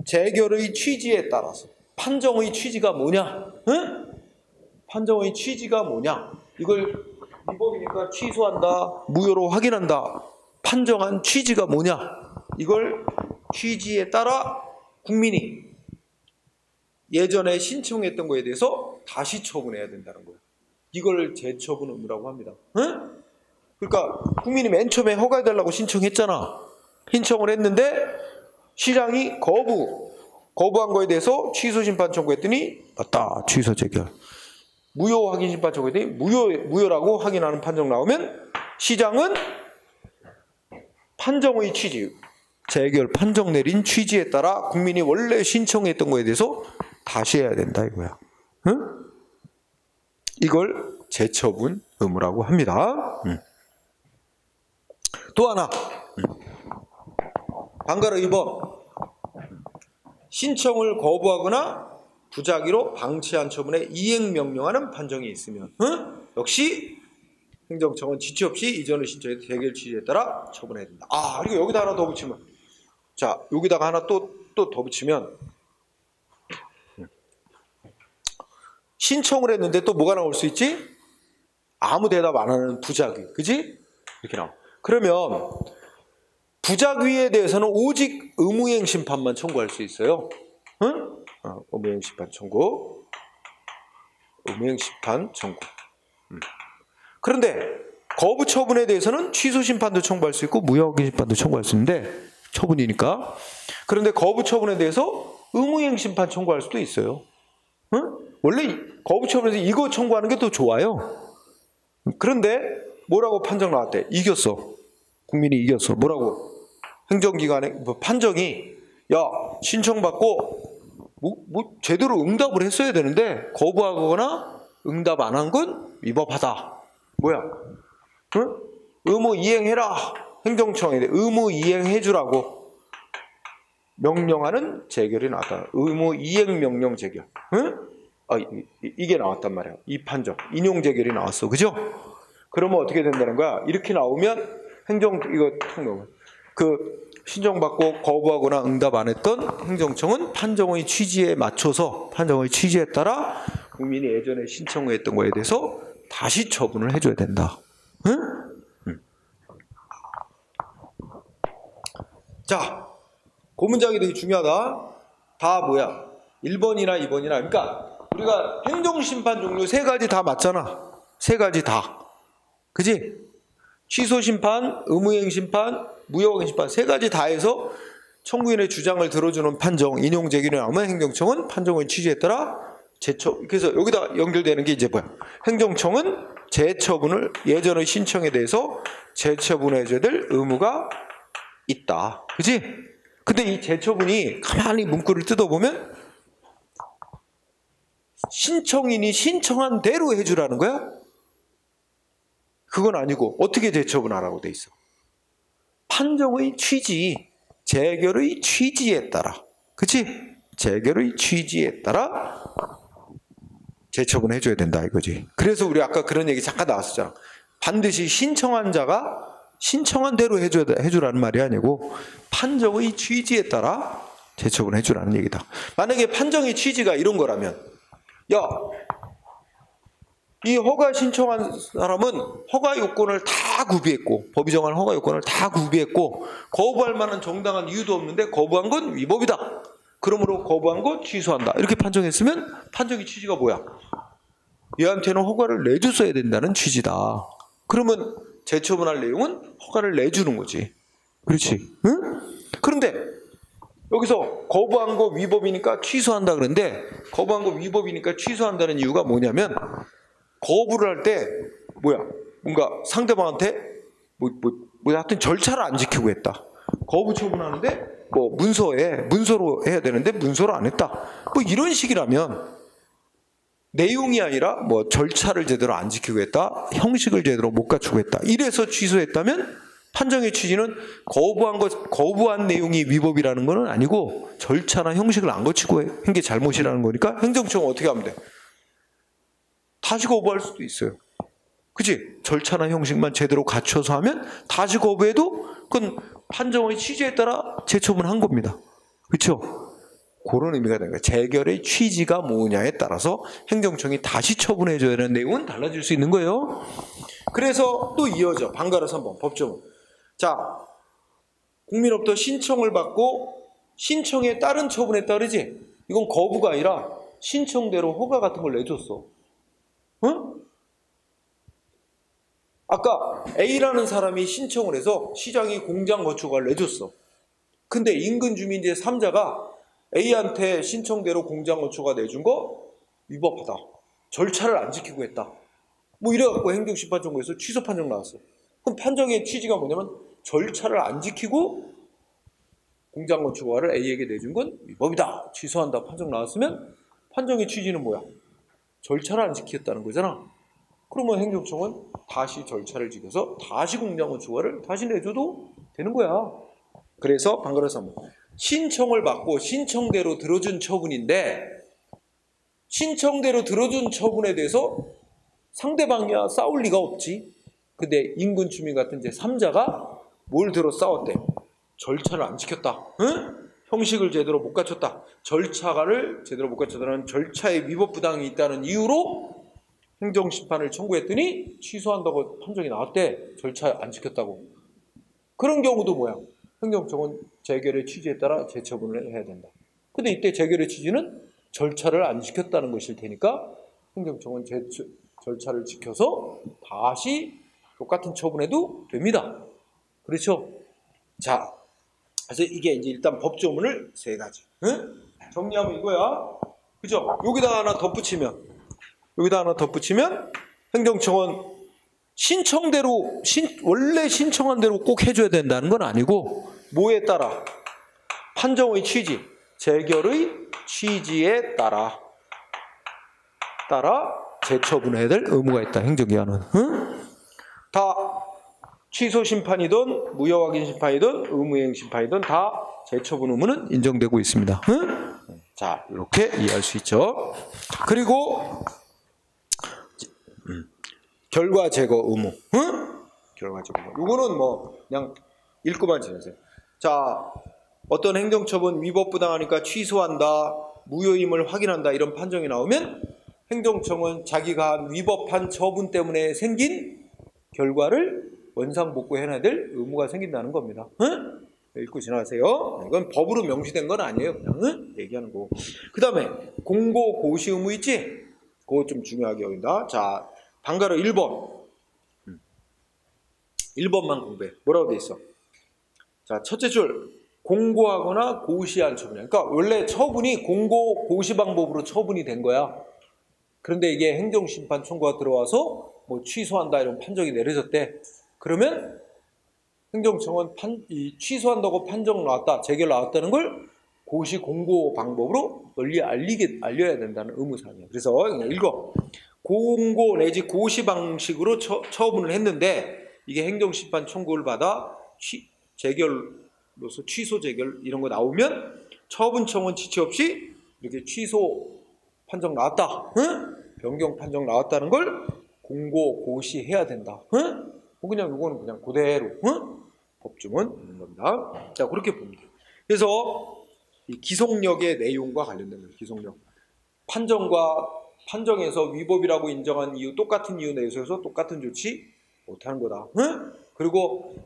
재결의 취지에 따라서, 판정의 취지가 뭐냐? 응? 판정의 취지가 뭐냐? 이걸 위법이니까 취소한다, 무효로 확인한다. 판정한 취지가 뭐냐? 이걸 취지에 따라 국민이 예전에 신청했던 거에 대해서 다시 처분해야 된다는 거예요. 이걸 재처분 의무라고 합니다. 응? 그러니까 국민이 맨 처음에 허가해달라고 신청했잖아. 신청을 했는데 시장이 거부한 거에 대해서 취소 심판 청구했더니 맞다, 취소 재결. 무효 확인 심판 청구했더니 무효라고 확인하는 판정 나오면 시장은 판정의 취지, 재결 판정 내린 취지에 따라 국민이 원래 신청했던 거에 대해서 다시 해야 된다 이거야. 응? 이걸 재처분 의무라고 합니다. 또 하나, 방가로 2번, 신청을 거부하거나 부작위로 방치한 처분에 이행명령하는 판정이 있으면 역시 행정청은 지체 없이 이전의 신청의 재결 취지에 따라 처분해야 된다. 그리고 여기다 하나 더 붙이면, 자, 여기다가 하나 또 더 붙이면, 신청을 했는데 또 뭐가 나올 수 있지? 아무 대답 안 하는 부작위, 그지? 이렇게 나와. 그러면 부작위에 대해서는 오직 의무이행 심판만 청구할 수 있어요. 응? 의무이행 심판 청구. 의무이행 심판 청구. 그런데 거부 처분에 대해서는 취소 심판도 청구할 수 있고 무효 확인 심판도 청구할 수 있는데, 처분이니까. 그런데 거부 처분에 대해서 의무이행 심판 청구할 수도 있어요. 응? 원래 거부 처분에서 이거 청구하는 게 더 좋아요. 그런데 뭐라고 판정 나왔대? 이겼어. 국민이 이겼어. 뭐라고? 행정기관의 판정이, 야, 신청받고 제대로 응답을 했어야 되는데 거부하거나 응답 안 한 건 위법하다. 뭐야? 응? 의무 이행해라. 행정청에 의무 이행해주라고. 명령하는 재결이 나왔다. 의무 이행 명령 재결. 응? 이게 나왔단 말이야. 이 판정. 인용 재결이 나왔어. 그죠? 그러면 어떻게 된다는 거야? 이렇게 나오면 행정, 이거 탁 넣으면. 신청받고 거부하거나 응답 안 했던 행정청은 판정의 취지에 맞춰서 판정의 취지에 따라 국민이 예전에 신청했던 거에 대해서 다시 처분을 해줘야 된다. 응? 자, 그 문장이 되게 중요하다. 다 뭐야? 1번이나 2번이나. 그러니까 우리가 행정심판 종류 3가지 다 맞잖아. 3가지 다. 그지? 취소심판, 의무이행심판, 무효확인심판 3가지 다 해서 청구인의 주장을 들어주는 판정, 인용재결이 나오면 행정청은 판정의 취지에 따라 그래서 여기다 연결되는 게 이제 뭐야? 행정청은 재처분을 예전의 신청에 대해서 재처분해줘야 될 의무가 있다. 그지? 근데 이 재처분이 가만히 문구를 뜯어보면 신청인이 신청한 대로 해주라는 거야? 그건 아니고 어떻게 재처분하라고 돼 있어? 판정의 취지, 재결의 취지에 따라. 그치? 재결의 취지에 따라 재처분해줘야 된다 이거지. 그래서 우리 아까 그런 얘기 잠깐 나왔었잖아. 반드시 신청한 자가 신청한 대로 해주라는 말이 아니고 판정의 취지에 따라 재처분해주라는 얘기다. 만약에 판정의 취지가 이런 거라면 야, 이 허가 신청한 사람은 허가 요건을 다 구비했고 법이 정한 허가 요건을 다 구비했고 거부할 만한 정당한 이유도 없는데 거부한 건 위법이다. 그러므로 거부한 거 취소한다. 이렇게 판정했으면 판정의 취지가 뭐야? 얘한테는 허가를 내줬어야 된다는 취지다. 그러면 재처분할 내용은 허가를 내주는 거지. 그렇지? 응? 그런데 여기서 거부한 거 위법이니까 취소한다 그러는데 거부한 거 위법이니까 취소한다는 이유가 뭐냐면 거부를 할 때 뭔가 상대방한테 하여튼 절차를 안 지키고 했다. 거부 처분하는데 문서로 해야 되는데 문서로 안 했다. 이런 식이라면 내용이 아니라 절차를 제대로 안 지키고 했다. 형식을 제대로 못 갖추고 했다. 이래서 취소했다면 판정의 취지는 거부한 내용이 위법이라는 건 아니고 절차나 형식을 안 거치고 한 게 잘못이라는 거니까 행정청은 어떻게 하면 돼? 다시 거부할 수도 있어요. 그치? 절차나 형식만 제대로 갖춰서 하면 다시 거부해도 그건 판정의 취지에 따라 재처분한 겁니다. 그렇죠? 그런 의미가 되는 거예요. 재결의 취지가 뭐냐에 따라서 행정청이 다시 처분해줘야 하는 내용은 달라질 수 있는 거예요. 그래서 또 이어져. 방가로 3번 법조문. 자, 국민으로부터 신청을 받고 신청에 따른 처분했다 그러지? 이건 거부가 아니라 신청대로 허가 같은 걸 내줬어. 응? 아까 A라는 사람이 신청을 해서 시장이 공장 건축허가를 내줬어. 근데 인근 주민제 3자가 A한테 신청대로 공장 건축허가 내준 거 위법하다. 절차를 안 지키고 했다. 이래갖고 행정심판청구에서 취소 판정 나왔어. 그럼 판정의 취지가 뭐냐면 절차를 안 지키고 공장 건축허가를 A에게 내준 건 위법이다. 취소한다. 판정 나왔으면 판정의 취지는 뭐야? 절차를 안 지켰다는 거잖아. 그러면 행정청은 다시 절차를 지켜서 다시 공장 건축허가를 다시 내줘도 되는 거야. 그래서 방가로서 한번 신청을 받고 신청대로 들어준 처분인데 신청대로 들어준 처분에 대해서 상대방이야 싸울 리가 없지. 근데 인근 주민 같은 이제 3자가 뭘 들어 싸웠대? 절차를 안 지켰다. 응? 형식을 제대로 못 갖췄다. 절차를 제대로 못 갖췄다는 절차에 위법 부당이 있다는 이유로 행정심판을 청구했더니 취소한다고 판정이 나왔대. 절차 안 지켰다고. 그런 경우도 뭐야? 행정청은 재결의 취지에 따라 재처분을 해야 된다. 근데 이때 재결의 취지는 절차를 안 지켰다는 것일 테니까 행정청은 절차를 지켜서 다시 똑같은 처분해도 됩니다. 그렇죠? 자, 그래서 이게 이제 일단 법조문을 3가지. 응? 정리하면 이거야. 그죠? 여기다 하나 덧붙이면 행정청은 신청대로 원래 신청한 대로 꼭 해줘야 된다는 건 아니고 뭐에 따라? 판정의 취지, 재결의 취지에 따라 재처분해야 될 의무가 있다. 행정기관은. 응? 다 취소 심판이든 무효확인 심판이든 의무이행 심판이든 다 재처분 의무는 인정되고 있습니다. 응? 자, 이렇게 이해할 수 있죠. 그리고 결과 제거 의무. 응? 결과 제거 의무. 이거는 뭐 그냥 읽고만 지내세요. 자, 어떤 행정처분 위법부당하니까 취소한다, 무효임을 확인한다 이런 판정이 나오면 행정청은 자기가 한 위법한 처분 때문에 생긴 결과를 원상복구해놔야 될 의무가 생긴다는 겁니다. 응? 읽고 지나가세요. 이건 법으로 명시된 건 아니에요. 그냥 응? 얘기하는 거고. 그 다음에 공고 고시 의무 있지? 그거 좀 중요하게 여긴다. 자, 방가로 1번. 1번만 공부해. 뭐라고 돼 있어? 자, 첫째 줄. 공고하거나 고시한 처분이야. 그러니까 원래 처분이 공고 고시 방법으로 처분이 된 거야. 그런데 이게 행정심판 청구가 들어와서 뭐 취소한다 이런 판정이 내려졌대. 그러면 행정청은 이 취소한다고 판정 나왔다, 재결 나왔다는 걸 고시 공고 방법으로 널리 알려야 된다는 의무사항이에요. 그래서 그냥 읽어. 공고 내지 고시 방식으로 처분을 했는데 이게 행정심판 청구를 받아 재결로서 취소 재결 이런 거 나오면 처분청은 지체 없이 이렇게 취소 판정 나왔다, 응? 변경 판정 나왔다는 걸 공고 고시해야 된다. 응? 그냥 이거는 그냥 그대로 응? 법중은 있는 겁니다. 자, 그렇게 보면 돼요. 그래서 이 기속력의 내용과 관련된 거예요. 기속력. 판정에서 위법이라고 인정한 이유, 똑같은 이유 내에서 똑같은 조치 못하는 거다. 응? 그리고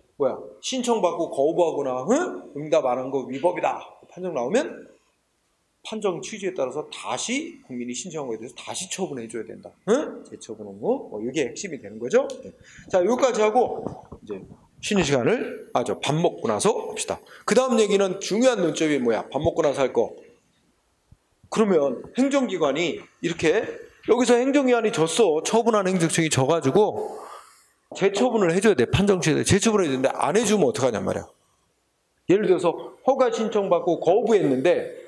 신청받고 거부하거나 응? 응답 안 한 거 위법이다. 판정 나오면 판정 취지에 따라서 다시 국민이 신청한 거에 대해서 다시 처분해 줘야 된다. 응? 재처분 의무. 이게 핵심이 되는 거죠. 네. 자, 여기까지 하고 이제 쉬는 시간을 밥 먹고 나서 합시다. 그 다음 얘기는 중요한 논점이 뭐야? 밥 먹고 나서 할 거. 그러면 행정기관이 이렇게 여기서 행정기관이 졌어. 처분한 행정청이 져가지고 재처분을 해줘야 돼. 판정 취지에 재처분을 해야 되는데 안 해주면 어떡하냔 말이야. 예를 들어서 허가 신청받고 거부했는데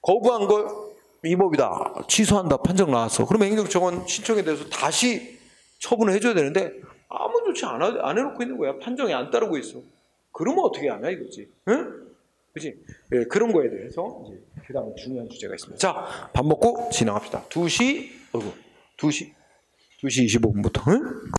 거부한 거 위법이다, 취소한다 판정 나왔어. 그러면 행정청은 신청에 대해서 다시 처분을 해줘야 되는데 아무 조치 안 해놓고 있는 거야. 판정이 안 따르고 있어. 그러면 어떻게 하냐 이거지. 응? 그치? 예, 그런 거에 대해서 이제 그 다음에 중요한 주제가 있습니다. 자, 밥 먹고 진행합시다. 2시 25분부터. 응?